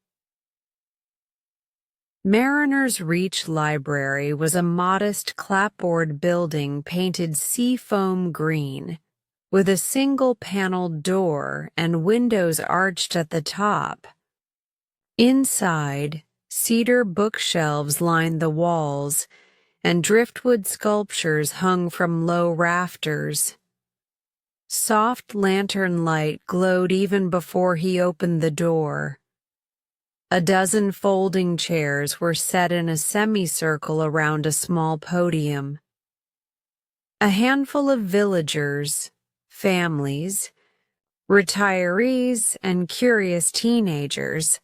Mariner's Reach Library was a modest clapboard building painted seafoam green, with a single-paneled door and windows arched at the top. Inside, cedar bookshelves lined the walls, and driftwood sculptures hung from low rafters. Soft lantern light glowed even before he opened the door. A dozen folding chairs were set in a semicircle around a small podium. A handful of villagers, families, retirees, and curious teenagers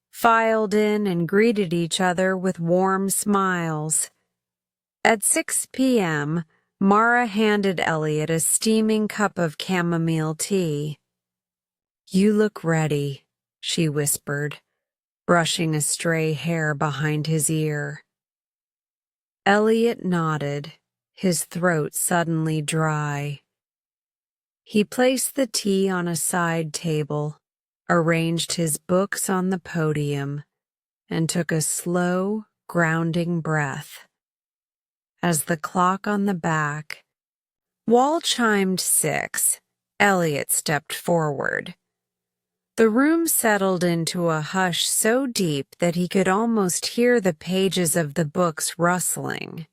filed in and greeted each other with warm smiles. At 6 p.m., Mara handed Elliot a steaming cup of chamomile tea. "You look ready," she whispered, brushing a stray hair behind his ear. Elliot nodded, his throat suddenly dry. He placed the tea on a side table, arranged his books on the podium, and took a slow, grounding breath. As the clock on the back wall chimed 6, Elliot stepped forward. The room settled into a hush so deep that he could almost hear the pages of the books rustling.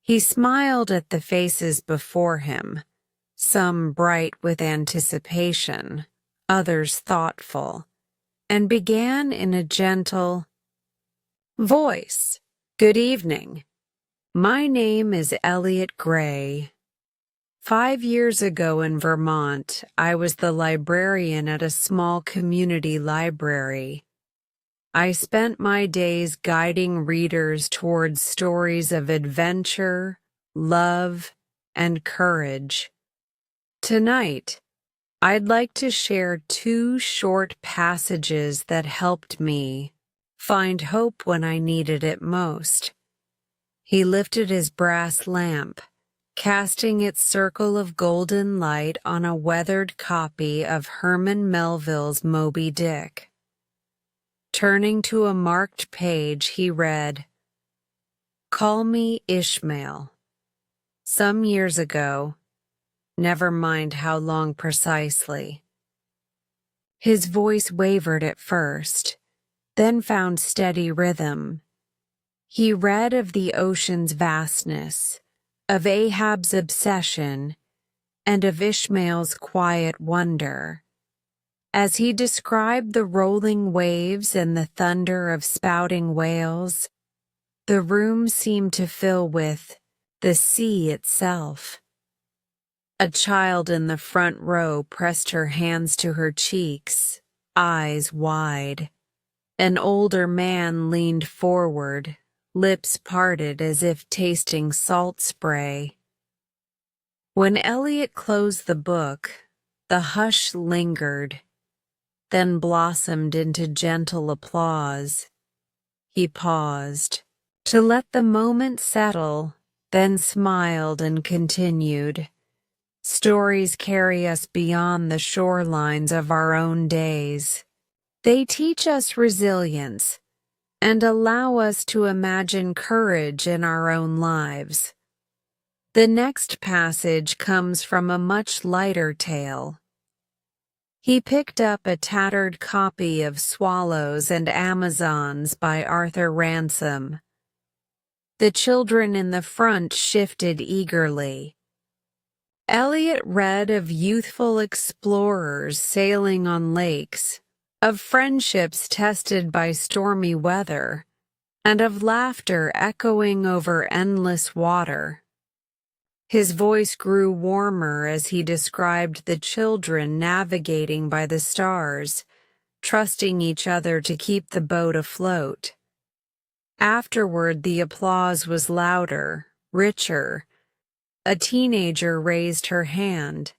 He smiled at the faces before him, some bright with anticipation, others thoughtful, and began in a gentle voice. "Good evening. My name is Elliot Gray. 5 years ago in Vermont, I was the librarian at a small community library. I spent my days guiding readers towards stories of adventure, love, and courage. Tonight, I'd like to share 2 short passages that helped me find hope when I needed it most." He lifted his brass lamp, casting its circle of golden light on a weathered copy of Herman Melville's Moby Dick. Turning to a marked page, he read, "Call me Ishmael. Some years ago, never mind how long precisely." His voice wavered at first, then found steady rhythm. He read of the ocean's vastness, of Ahab's obsession, and of Ishmael's quiet wonder. As he described the rolling waves and the thunder of spouting whales, the room seemed to fill with the sea itself. A child in the front row pressed her hands to her cheeks, eyes wide. An older man leaned forward, lips parted as if tasting salt spray. When Elliot closed the book, the hush lingered, then blossomed into gentle applause. He paused, to let the moment settle, then smiled and continued. Stories carry us beyond the shorelines of our own days. They teach us resilience and allow us to imagine courage in our own lives. The next passage comes from a much lighter tale. He picked up a tattered copy of Swallows and Amazons by Arthur Ransom. The children in the front shifted eagerly. Elliot read of youthful explorers sailing on lakes, of friendships tested by stormy weather, and of laughter echoing over endless water. His voice grew warmer as he described the children navigating by the stars, trusting each other to keep the boat afloat. Afterward, the applause was louder, richer. A teenager raised her hand.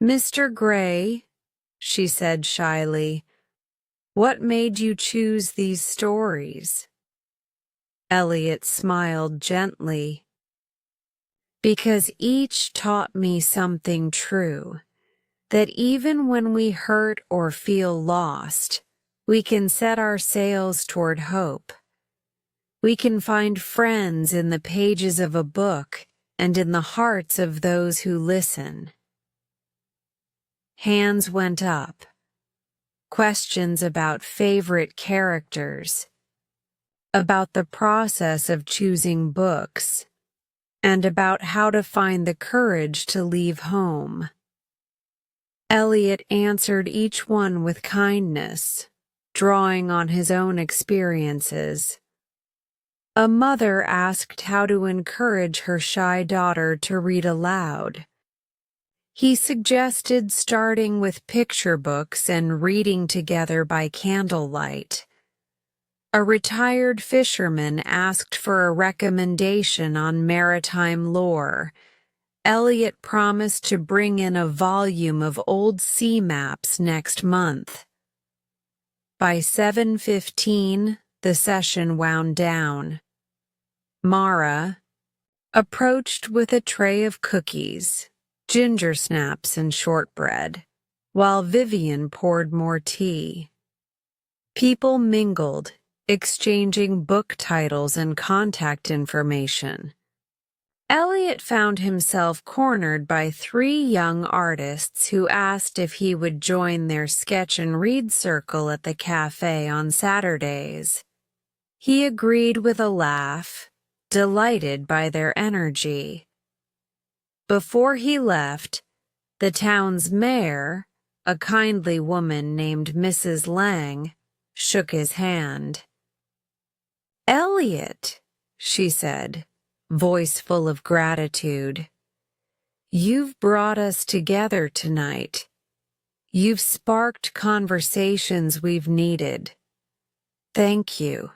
"Mr. Gray," she said shyly, "what made you choose these stories?" Elliot smiled gently. "Because each taught me something true, that even when we hurt or feel lost, we can set our sails toward hope. We can find friends in the pages of a book and in the hearts of those who listen." Hands went up. Questions about favorite characters, about the process of choosing books, and about how to find the courage to leave home. Elliot answered each one with kindness, drawing on his own experiences. A mother asked how to encourage her shy daughter to read aloud. He suggested starting with picture books and reading together by candlelight. A retired fisherman asked for a recommendation on maritime lore. Elliot promised to bring in a volume of old sea maps next month. By 7:15, the session wound down. Mara approached with a tray of cookies, ginger snaps and shortbread, while Vivian poured more tea. People mingled, exchanging book titles and contact information. Elliot found himself cornered by 3 young artists who asked if he would join their sketch and read circle at the cafe on Saturdays. He agreed with a laugh, delighted by their energy. Before he left, the town's mayor, a kindly woman named Mrs. Lang, shook his hand. "Elliot," she said, voice full of gratitude, "you've brought us together tonight. You've sparked conversations we've needed. Thank you."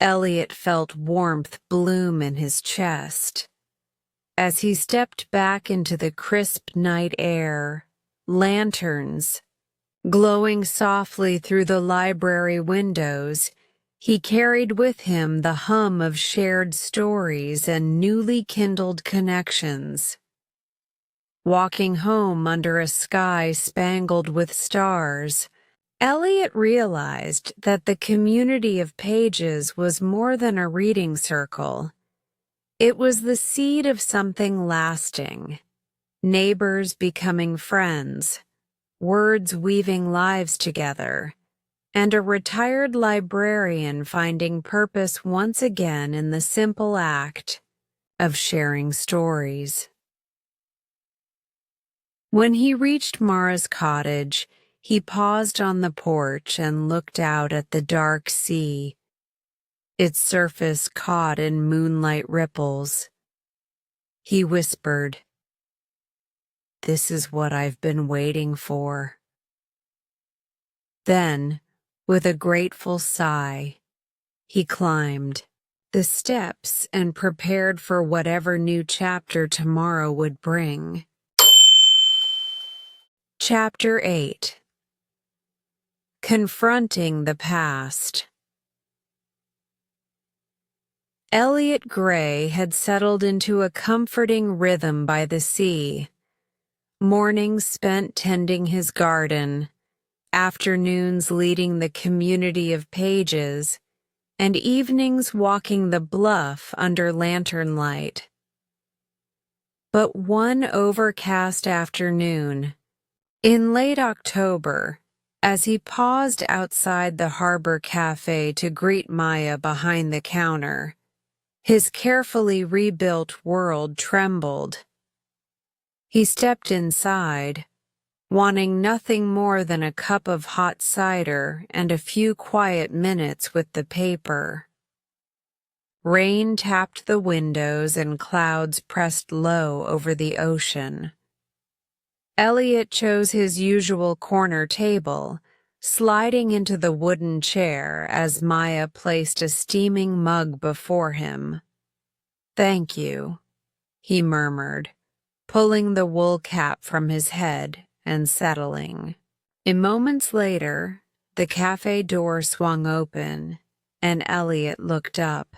Elliot felt warmth bloom in his chest. As he stepped back into the crisp night air, lanterns glowing softly through the library windows, he carried with him the hum of shared stories and newly kindled connections. Walking home under a sky spangled with stars, Elliot realized that the community of pages was more than a reading circle. It was the seed of something lasting, neighbors becoming friends, words weaving lives together, and a retired librarian finding purpose once again in the simple act of sharing stories. When he reached Mara's cottage, he paused on the porch and looked out at the dark sea. its surface caught in moonlight ripples. He whispered, "This is what I've been waiting for." Then, with a grateful sigh, he climbed the steps and prepared for whatever new chapter tomorrow would bring. Chapter 8. Confronting the Past. Elliot Gray had settled into a comforting rhythm by the sea. Mornings spent tending his garden, afternoons leading the community of pages, and evenings walking the bluff under lantern light. But one overcast afternoon, in late October, as he paused outside the Harbor Cafe to greet Maya behind the counter, his carefully rebuilt world trembled. He stepped inside, wanting nothing more than a cup of hot cider and a few quiet minutes with the paper. Rain tapped the windows and clouds pressed low over the ocean. Elliot chose his usual corner table, sliding into the wooden chair as Maya placed a steaming mug before him. "Thank you," he murmured, pulling the wool cap from his head and settling. Moments later, the cafe door swung open, and Elliot looked up.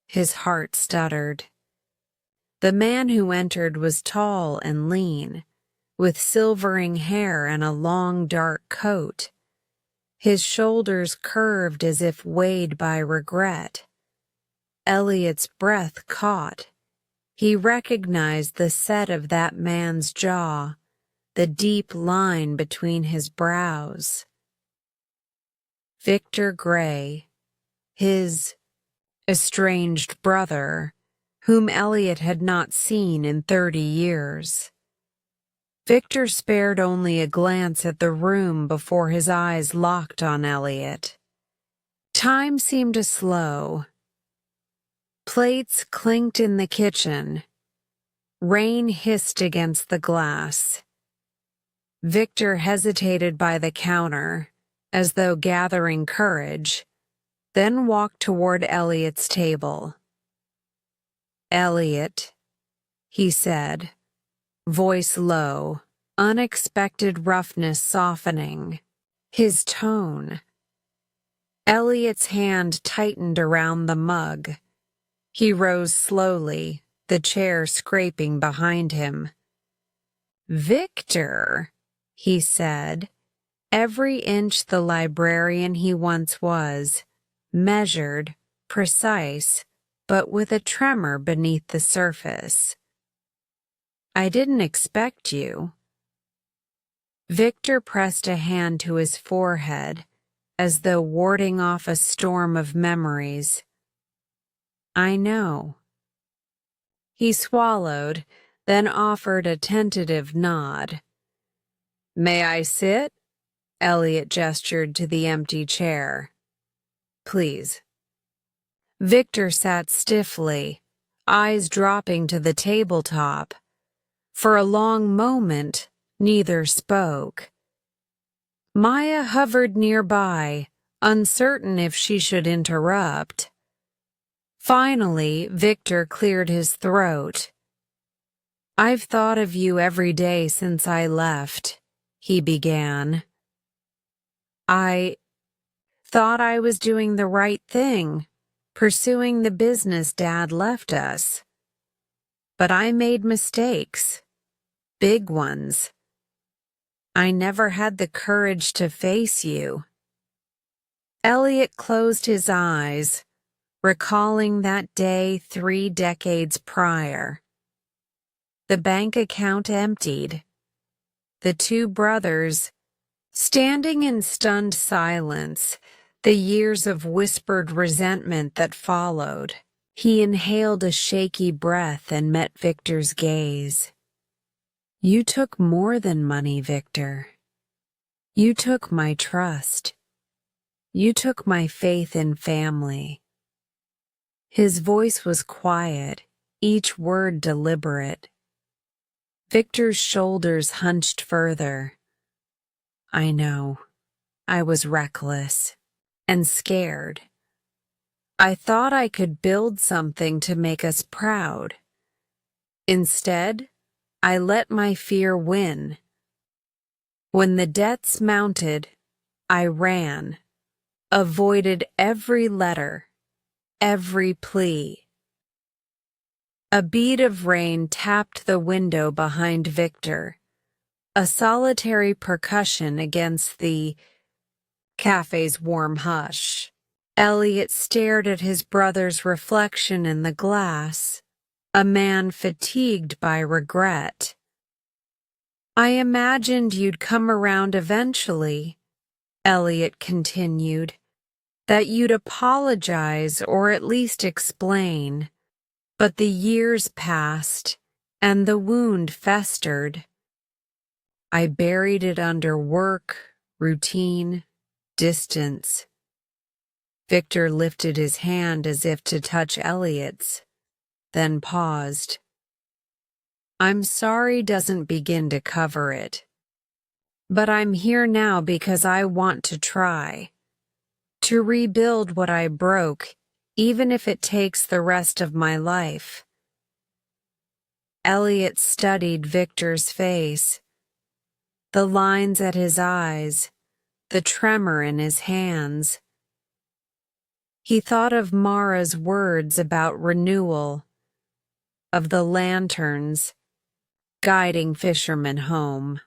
His heart stuttered. The man who entered was tall and lean, with silvering hair and a long dark coat. His shoulders curved as if weighed by regret. Elliot's breath caught. He recognized the set of that man's jaw, the deep line between his brows. Victor Gray, his estranged brother, whom Elliot had not seen in 30 years. Victor spared only a glance at the room before his eyes locked on Elliot. Time seemed to slow. Plates clinked in the kitchen. Rain hissed against the glass. Victor hesitated by the counter, as though gathering courage, then walked toward Elliot's table. "Elliot," he said, voice low, unexpected roughness softening his tone. Elliot's hand tightened around the mug. He rose slowly, the chair scraping behind him. "Victor," he said, every inch the librarian he once was, measured, precise, but with a tremor beneath the surface. "I didn't expect you." Victor pressed a hand to his forehead, as though warding off a storm of memories. "I know." He swallowed, then offered a tentative nod. "May I sit?" Elliot gestured to the empty chair. "Please." Victor sat stiffly, eyes dropping to the tabletop. For a long moment, neither spoke. Maya hovered nearby, uncertain if she should interrupt. Finally, Victor cleared his throat. "I've thought of you every day since I left," he began. "I thought I was doing the right thing, pursuing the business Dad left us. But I made mistakes, big ones. I never had the courage to face you." Elliot closed his eyes, recalling that day 3 decades prior. The bank account emptied. The two brothers, standing in stunned silence, the years of whispered resentment that followed. He inhaled a shaky breath and met Victor's gaze. "You took more than money, Victor. You took my trust. You took my faith in family. His voice was quiet, each word deliberate. Victor's shoulders hunched further. I know. I was reckless and scared. I thought I could build something to make us proud. Instead, I let my fear win. When the debts mounted, I ran, avoided every letter, every plea. A bead of rain tapped the window behind Victor, a solitary percussion against the cafe's warm hush. Elliot stared at his brother's reflection in the glass, a man fatigued by regret. I imagined you'd come around eventually, Elliot continued, that you'd apologize or at least explain, but the years passed and the wound festered. I buried it under work, routine, distance. Victor lifted his hand as if to touch Elliot's, then paused. I'm sorry doesn't begin to cover it. But I'm here now because I want to try. To rebuild what I broke, even if it takes the rest of my life. Elliot studied Victor's face. The lines at his eyes, the tremor in his hands. He thought of Mara's words about renewal, of the lanterns guiding fishermen home.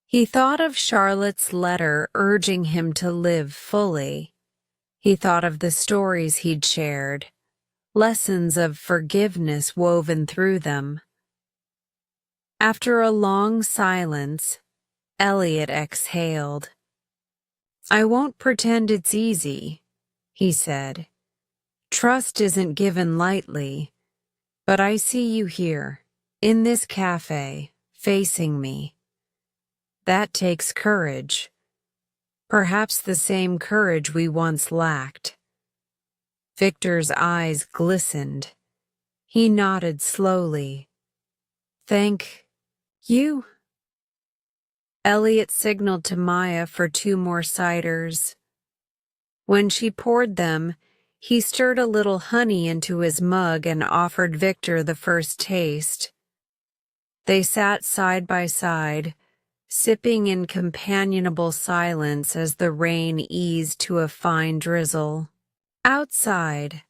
He thought of Charlotte's letter urging him to live fully. He thought of the stories he'd shared, lessons of forgiveness woven through them. After a long silence, Elliot exhaled. I won't pretend it's easy, he said. Trust isn't given lightly, but I see you here, in this cafe, facing me. That takes courage. Perhaps the same courage we once lacked. Victor's eyes glistened. He nodded slowly. Thank you. Elliot signaled to Maya for 2 more ciders. When she poured them, he stirred a little honey into his mug and offered Victor the first taste. They sat side by side, sipping in companionable silence as the rain eased to a fine drizzle. Outside,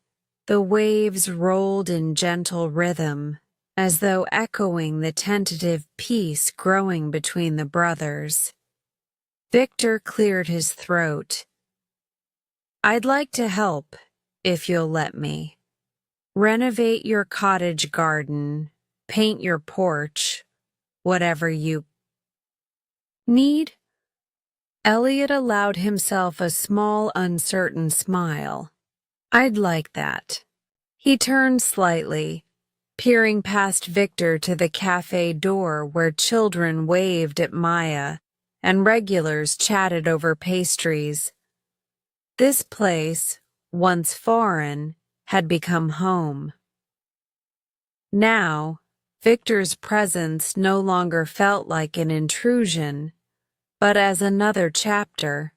the waves rolled in gentle rhythm, as though echoing the tentative peace growing between the brothers. Victor cleared his throat. I'd like to help, if you'll let me. Renovate your cottage garden, paint your porch, whatever you need? Elliot allowed himself a small, uncertain smile. I'd like that. He turned slightly, peering past Victor to the cafe door where children waved at Maya and regulars chatted over pastries. This place, once foreign, had become home. Now, Victor's presence no longer felt like an intrusion, but as another chapter,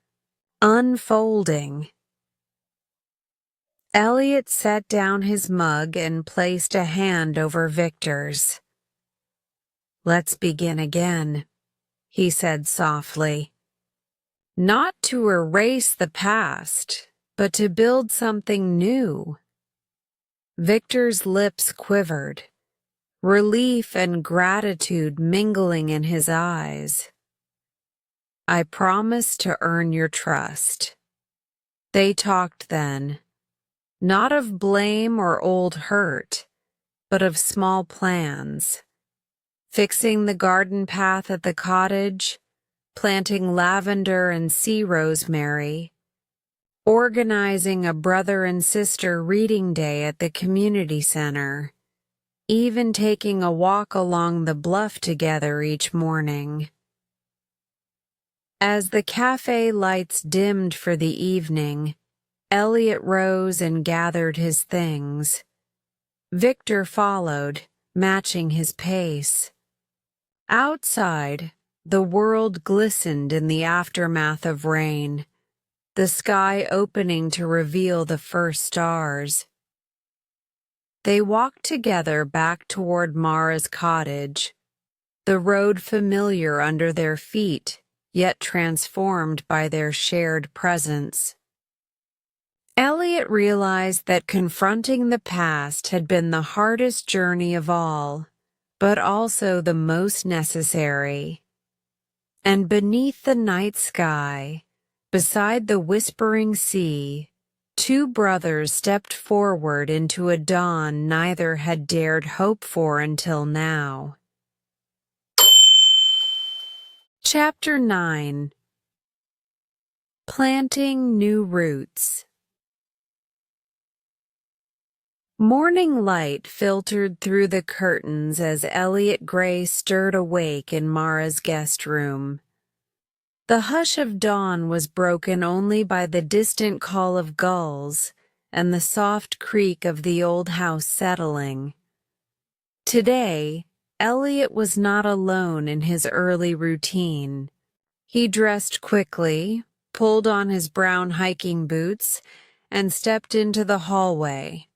unfolding. Elliot set down his mug and placed a hand over Victor's. Let's begin again, he said softly. Not to erase the past, but to build something new. Victor's lips quivered, relief and gratitude mingling in his eyes. I promise to earn your trust. They talked then, not of blame or old hurt, but of small plans. Fixing the garden path at the cottage, planting lavender and sea rosemary, organizing a brother and sister reading day at the community center, even taking a walk along the bluff together each morning. As the cafe lights dimmed for the evening, Elliot rose and gathered his things. Victor followed, matching his pace. Outside, the world glistened in the aftermath of rain, the sky opening to reveal the first stars. They walked together back toward Mara's cottage, the road familiar under their feet, yet transformed by their shared presence. Elliot realized that confronting the past had been the hardest journey of all, but also the most necessary. And beneath the night sky, beside the whispering sea, two brothers stepped forward into a dawn neither had dared hope for until now. Chapter 9. Planting New Roots. Morning light filtered through the curtains as Elliot Gray stirred awake in Mara's guest room. The hush of dawn was broken only by the distant call of gulls and the soft creak of the old house settling. Today, Elliot was not alone in his early routine. He dressed quickly, pulled on his brown hiking boots, and stepped into the hallway.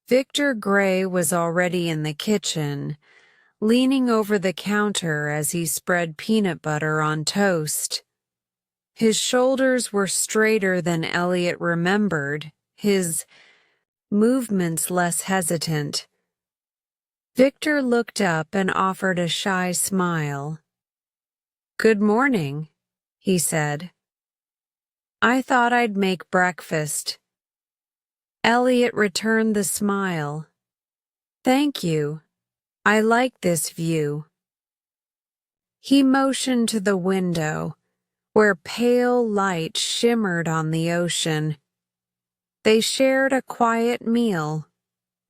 Victor Gray was already in the kitchen, leaning over the counter as he spread peanut butter on toast. His shoulders were straighter than Elliot remembered, his movements less hesitant. Victor looked up and offered a shy smile. "Good morning," he said. "I thought I'd make breakfast." Elliot returned the smile. "Thank you. I like this view." He motioned to the window, where pale light shimmered on the ocean. They shared a quiet meal: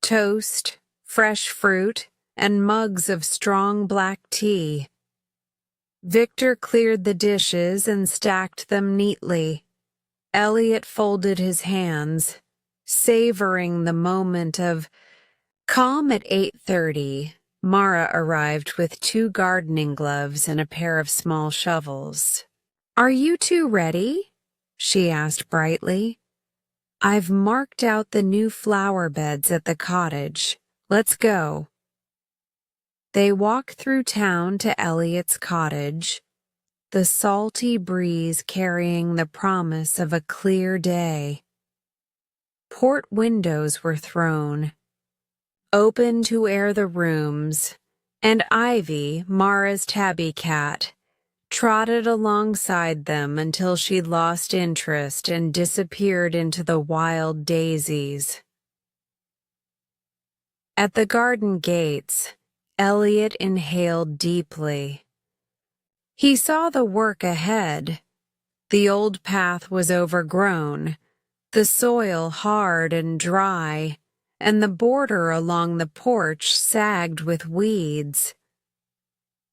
toast, fresh fruit, and mugs of strong black tea. Victor cleared the dishes and stacked them neatly. Elliot folded his hands, savoring the moment of calm. At 8:30, Mara arrived with 2 gardening gloves and a pair of small shovels. "Are you two ready?" she asked brightly. "I've marked out the new flower beds at the cottage. Let's go." They walked through town to Elliot's cottage, the salty breeze carrying the promise of a clear day. Port windows were thrown, open to air the rooms, and Ivy, Mara's tabby cat, trotted alongside them until she lost interest and disappeared into the wild daisies. At the garden gates, Elliot inhaled deeply. He saw the work ahead. The old path was overgrown, the soil hard and dry, and the border along the porch sagged with weeds.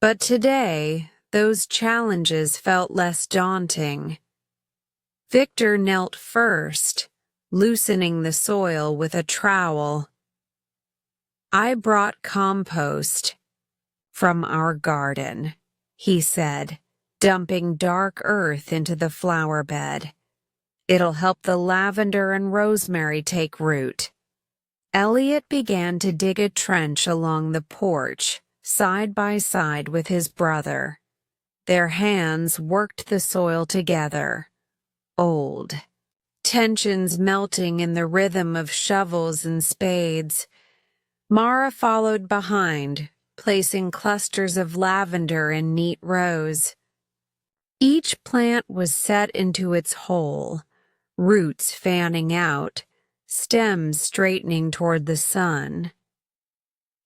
But today, those challenges felt less daunting. Victor knelt first, loosening the soil with a trowel. "I brought compost from our garden," he said, dumping dark earth into the flower bed. "It'll help the lavender and rosemary take root." Elliot began to dig a trench along the porch, side by side with his brother. Their hands worked the soil together, old tensions melting in the rhythm of shovels and spades. Mara followed behind, placing clusters of lavender in neat rows. Each plant was set into its hole, roots fanning out, stems straightening toward the sun.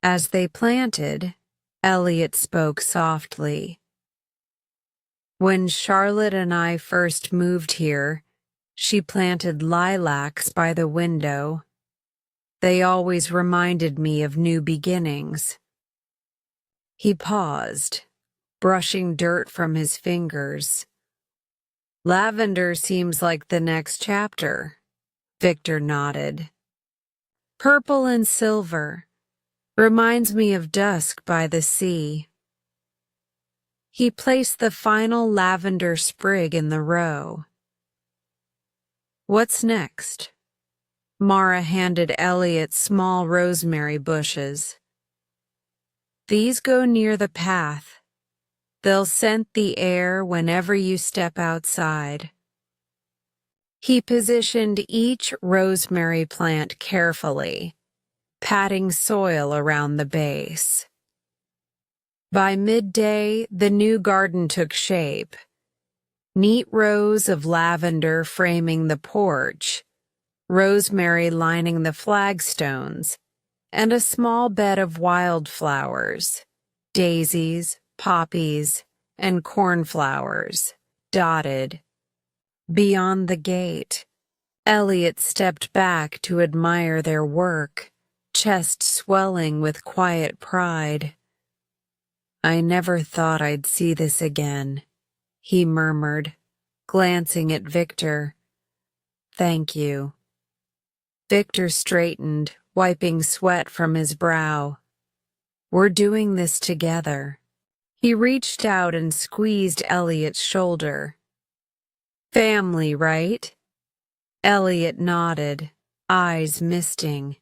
As they planted, Elliot spoke softly. "When Charlotte and I first moved here, she planted lilacs by the window. They always reminded me of new beginnings." He paused, brushing dirt from his fingers. Lavender seems like the next chapter. Victor nodded. Purple and silver. Reminds me of dusk by the sea. He placed the final lavender sprig in the row. What's next? Mara handed Elliot small rosemary bushes. These go near the path. They'll scent the air whenever you step outside. He positioned each rosemary plant carefully, patting soil around the base. By midday, the new garden took shape. Neat rows of lavender framing the porch, rosemary lining the flagstones, and a small bed of wildflowers, daisies, poppies, and cornflowers, dotted. Beyond the gate, Elliot stepped back to admire their work, chest swelling with quiet pride. I never thought I'd see this again, he murmured, glancing at Victor. Thank you. Victor straightened, wiping sweat from his brow. We're doing this together. He reached out and squeezed Elliot's shoulder. Family, right? Elliot nodded, eyes misting.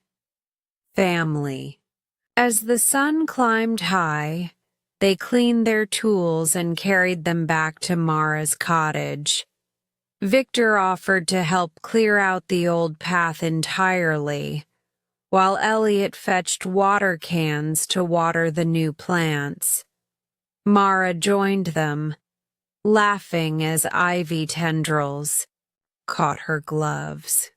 Family. As the sun climbed high, they cleaned their tools and carried them back to Mara's cottage. Victor offered to help clear out the old path entirely, while Elliot fetched water cans to water the new plants. Mara joined them, laughing as ivy tendrils caught her gloves.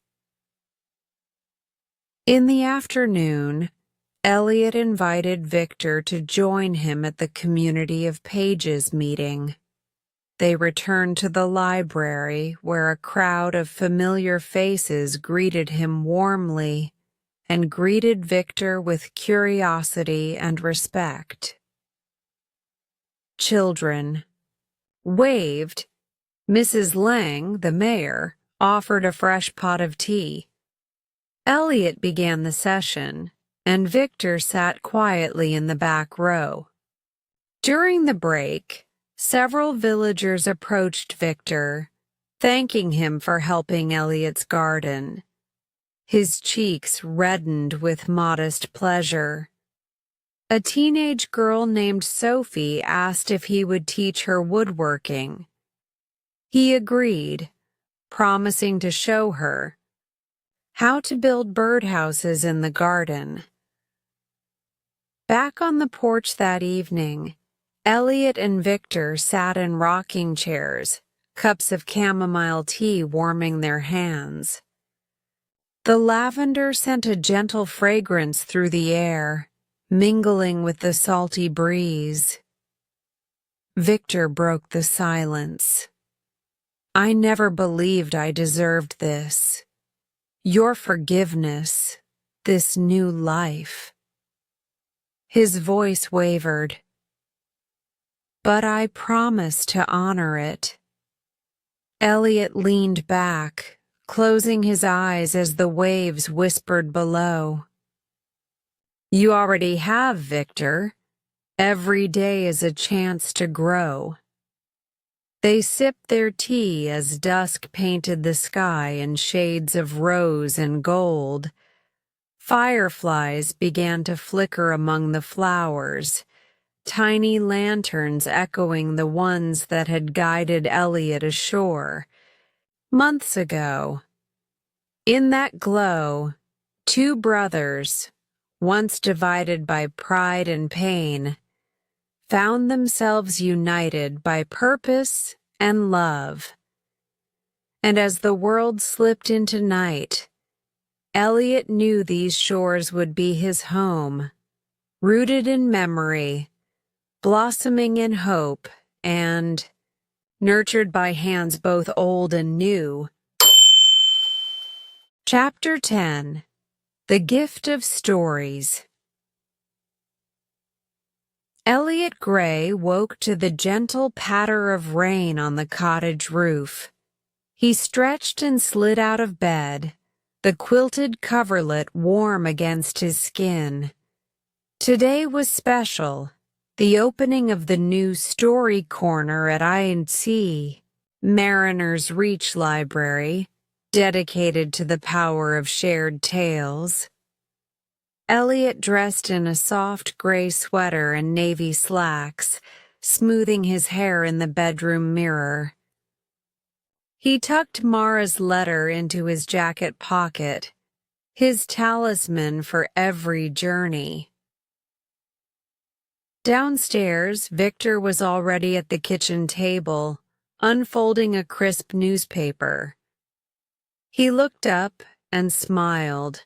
In the afternoon, Elliot invited Victor to join him at the Community of Pages meeting. They returned to the library where a crowd of familiar faces greeted him warmly and greeted Victor with curiosity and respect. Children waved. Mrs. Lang, the mayor, offered a fresh pot of tea. Elliot began the session, and Victor sat quietly in the back row. During the break, several villagers approached Victor, thanking him for helping Elliot's garden. His cheeks reddened with modest pleasure. A teenage girl named Sophie asked if he would teach her woodworking. He agreed, promising to show her how to build birdhouses in the garden. Back on the porch that evening, Elliot and Victor sat in rocking chairs, cups of chamomile tea warming their hands. The lavender sent a gentle fragrance through the air, mingling with the salty breeze. Victor broke the silence. I never believed I deserved this. Your forgiveness, this new life. His voice wavered. But I promise to honor it. Elliot leaned back, closing his eyes as the waves whispered below. You already have, Victor. Every day is a chance to grow. They sipped their tea as dusk painted the sky in shades of rose and gold. Fireflies began to flicker among the flowers, tiny lanterns echoing the ones that had guided Elliot ashore months ago. In that glow, two brothers, once divided by pride and pain, found themselves united by purpose and love. And as the world slipped into night, Elliot knew these shores would be his home, rooted in memory, blossoming in hope, and nurtured by hands both old and new. Chapter 10. The Gift of Stories. Elliot Gray woke to the gentle patter of rain on the cottage roof. He stretched and slid out of bed, the quilted coverlet warm against his skin. Today was special, the opening of the new story corner at I&C, Mariner's Reach Library, dedicated to the power of shared tales. Elliot dressed in a soft gray sweater and navy slacks, smoothing his hair in the bedroom mirror. He tucked Mara's letter into his jacket pocket, his talisman for every journey. Downstairs, Victor was already at the kitchen table, unfolding a crisp newspaper. He looked up and smiled.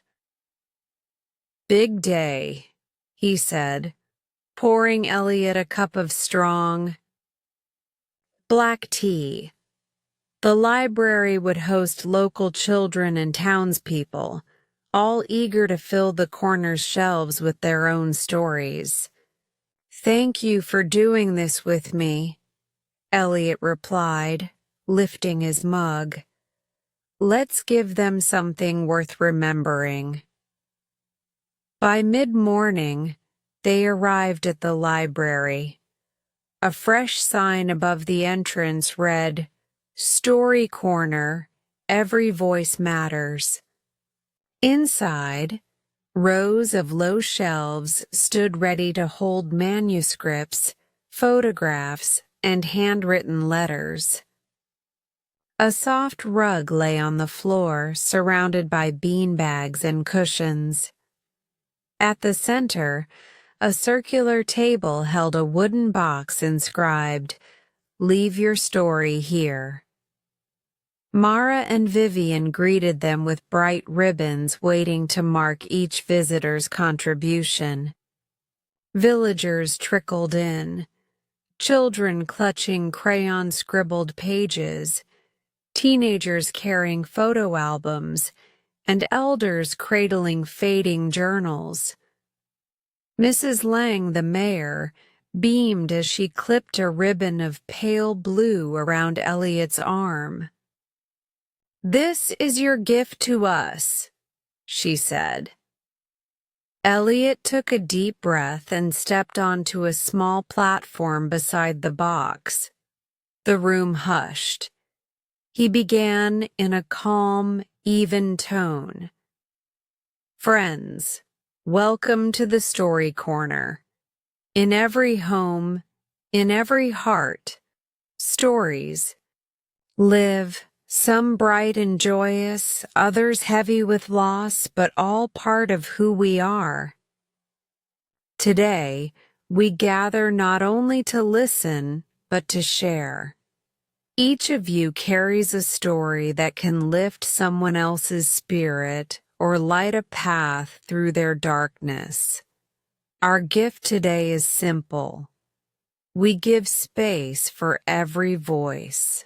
"Big day," he said, pouring Elliot a cup of strong black tea. The library would host local children and townspeople, all eager to fill the corner's shelves with their own stories. "Thank you for doing this with me," Elliot replied, lifting his mug. "Let's give them something worth remembering." By mid-morning, they arrived at the library. A fresh sign above the entrance read, "Story Corner, Every Voice Matters." Inside, rows of low shelves stood ready to hold manuscripts, photographs, and handwritten letters. A soft rug lay on the floor, surrounded by beanbags and cushions. At the center, a circular table held a wooden box inscribed, "Leave your story here." Mara and Vivian greeted them with bright ribbons waiting to mark each visitor's contribution. Villagers trickled in, children clutching crayon-scribbled pages, teenagers carrying photo albums, and elders cradling fading journals. Mrs. Lang, the mayor, beamed as she clipped a ribbon of pale blue around Elliot's arm. "This is your gift to us," she said. Elliot took a deep breath and stepped onto a small platform beside the box. The room hushed. He began in a calm, even tone. "Friends, welcome to the Story Corner. In every home, in every heart, stories live, some bright and joyous, others heavy with loss, but all part of who we are. Today, we gather not only to listen, but to share. Each of you carries a story that can lift someone else's spirit or light a path through their darkness. Our gift today is simple. We give space for every voice."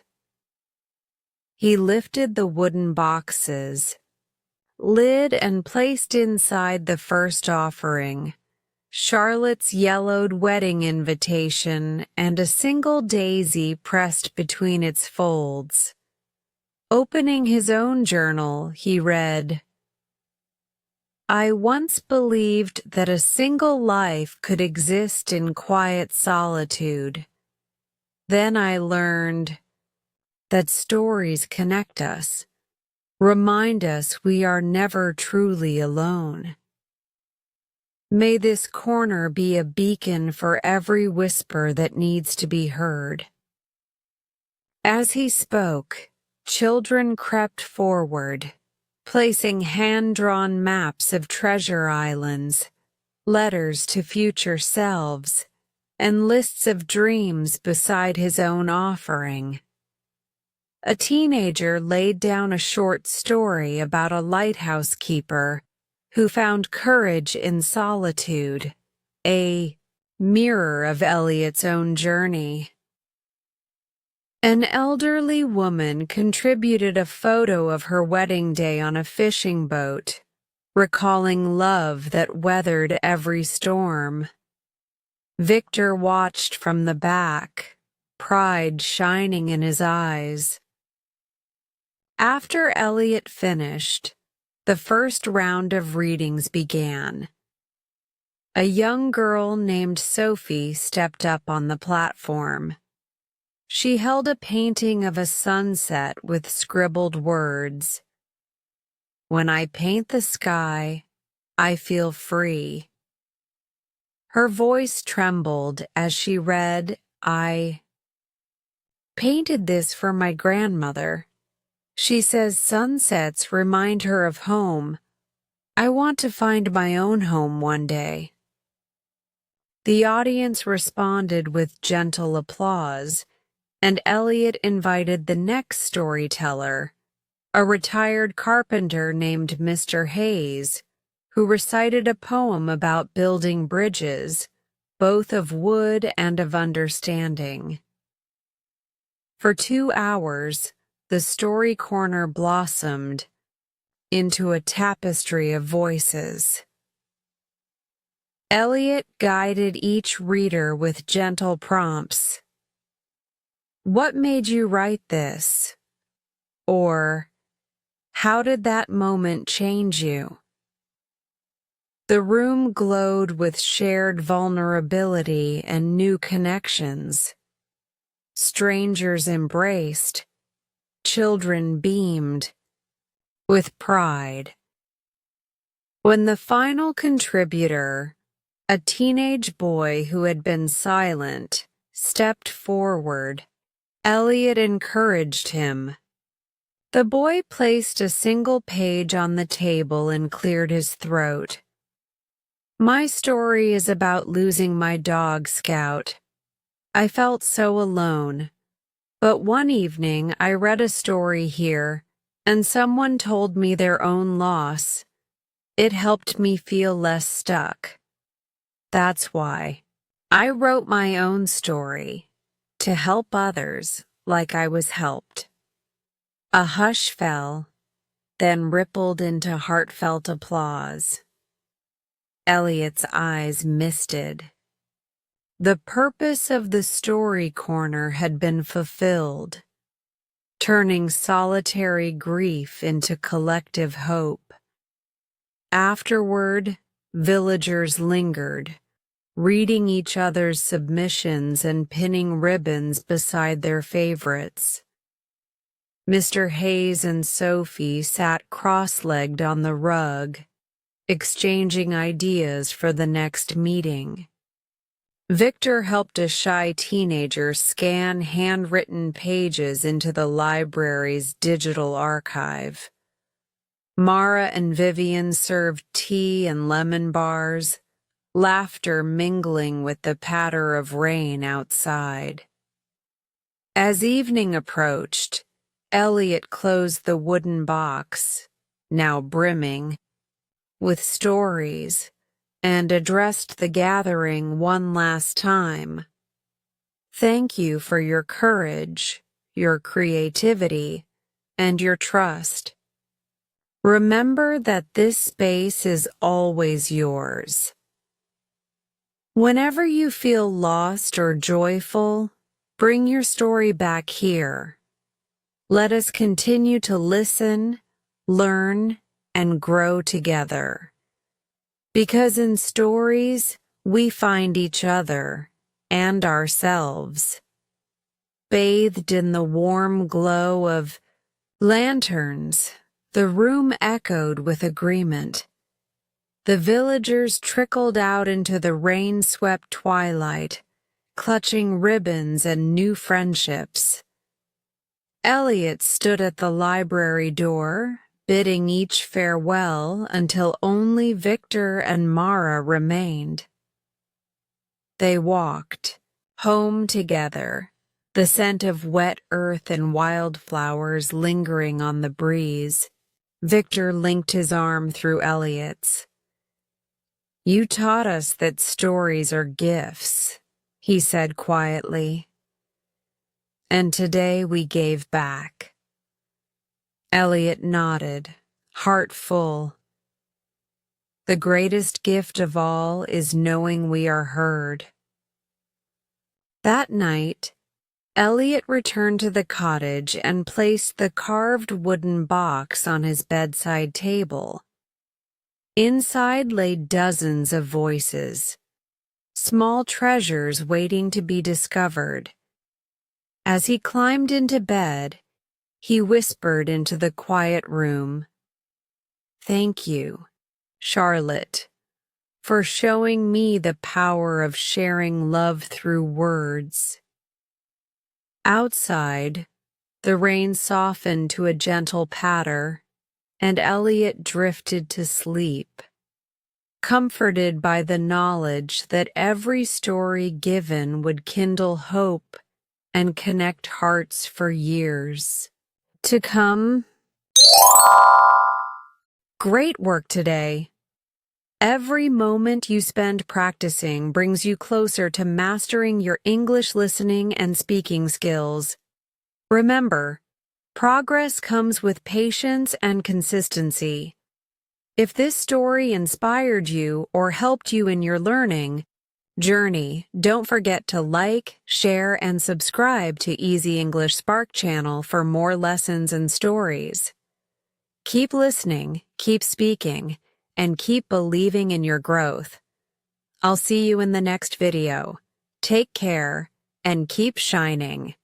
He lifted the wooden box's lid and placed inside the first offering, Charlotte's yellowed wedding invitation and a single daisy pressed between its folds. Opening his own journal, he read, "I once believed that a single life could exist in quiet solitude. Then I learned that stories connect us, remind us we are never truly alone. May this corner be a beacon for every whisper that needs to be heard." As he spoke, children crept forward, placing hand-drawn maps of treasure islands, letters to future selves, and lists of dreams beside his own offering. A teenager laid down a short story about a lighthouse keeper who found courage in solitude, a mirror of Elliot's own journey. An elderly woman contributed a photo of her wedding day on a fishing boat, recalling love that weathered every storm. Victor watched from the back, pride shining in his eyes. After Elliot finished, the first round of readings began. A young girl named Sophie stepped up on the platform. She held a painting of a sunset with scribbled words. "When I paint the sky, I feel free." Her voice trembled as she read, "I painted this for my grandmother. She says sunsets remind her of home. I want to find my own home one day." The audience responded with gentle applause, and Elliot invited the next storyteller, a retired carpenter named Mr. Hayes, who recited a poem about building bridges, both of wood and of understanding. For 2 hours, the story corner blossomed into a tapestry of voices. Elliot guided each reader with gentle prompts. "What made you write this?" Or, "How did that moment change you?" The room glowed with shared vulnerability and new connections. Strangers embraced, children beamed with pride. When the final contributor, a teenage boy who had been silent, stepped forward, Elliot encouraged him. The boy placed a single page on the table and cleared his throat. "My story is about losing my dog, Scout. I felt so alone. But one evening I read a story here, and someone told me their own loss. It helped me feel less stuck. That's why I wrote my own story, to help others like I was helped." A hush fell, then rippled into heartfelt applause. Elliot's eyes misted. The purpose of the story corner had been fulfilled, turning solitary grief into collective hope. Afterward, villagers lingered, reading each other's submissions and pinning ribbons beside their favorites. Mr. Hayes and Sophie sat cross-legged on the rug, exchanging ideas for the next meeting. Victor helped a shy teenager scan handwritten pages into the library's digital archive. Mara and Vivian served tea and lemon bars, laughter mingling with the patter of rain outside. As evening approached, Elliot closed the wooden box, now brimming, with stories, and addressed the gathering one last time. "Thank you for your courage, your creativity, and your trust. Remember that this space is always yours. Whenever you feel lost or joyful, bring your story back here. Let us continue to listen, learn, and grow together. Because in stories, we find each other and ourselves." Bathed in the warm glow of lanterns, the room echoed with agreement. The villagers trickled out into the rain-swept twilight, clutching ribbons and new friendships. Elliot stood at the library door, bidding each farewell until only Victor and Mara remained. They walked home together, the scent of wet earth and wildflowers lingering on the breeze. Victor linked his arm through Elliot's. "You taught us that stories are gifts," he said quietly. "And today we gave back." Elliot nodded, heart full. The greatest gift of all is knowing we are heard. That night, Elliot returned to the cottage and placed the carved wooden box on his bedside table. Inside lay dozens of voices, small treasures waiting to be discovered. As he climbed into bed, he whispered into the quiet room, "Thank you, Charlotte, for showing me the power of sharing love through words." Outside, the rain softened to a gentle patter, and Elliot drifted to sleep, comforted by the knowledge that every story given would kindle hope and connect hearts for years to come. Great work today! Every moment you spend practicing brings you closer to mastering your English listening and speaking skills. Remember, progress comes with patience and consistency. If this story inspired you or helped you in your learning journey, don't forget to like, share, and subscribe to Easy English Spark channel for more lessons and stories. Keep listening, keep speaking, and keep believing in your growth. I'll see you in the next video. Take care and keep shining.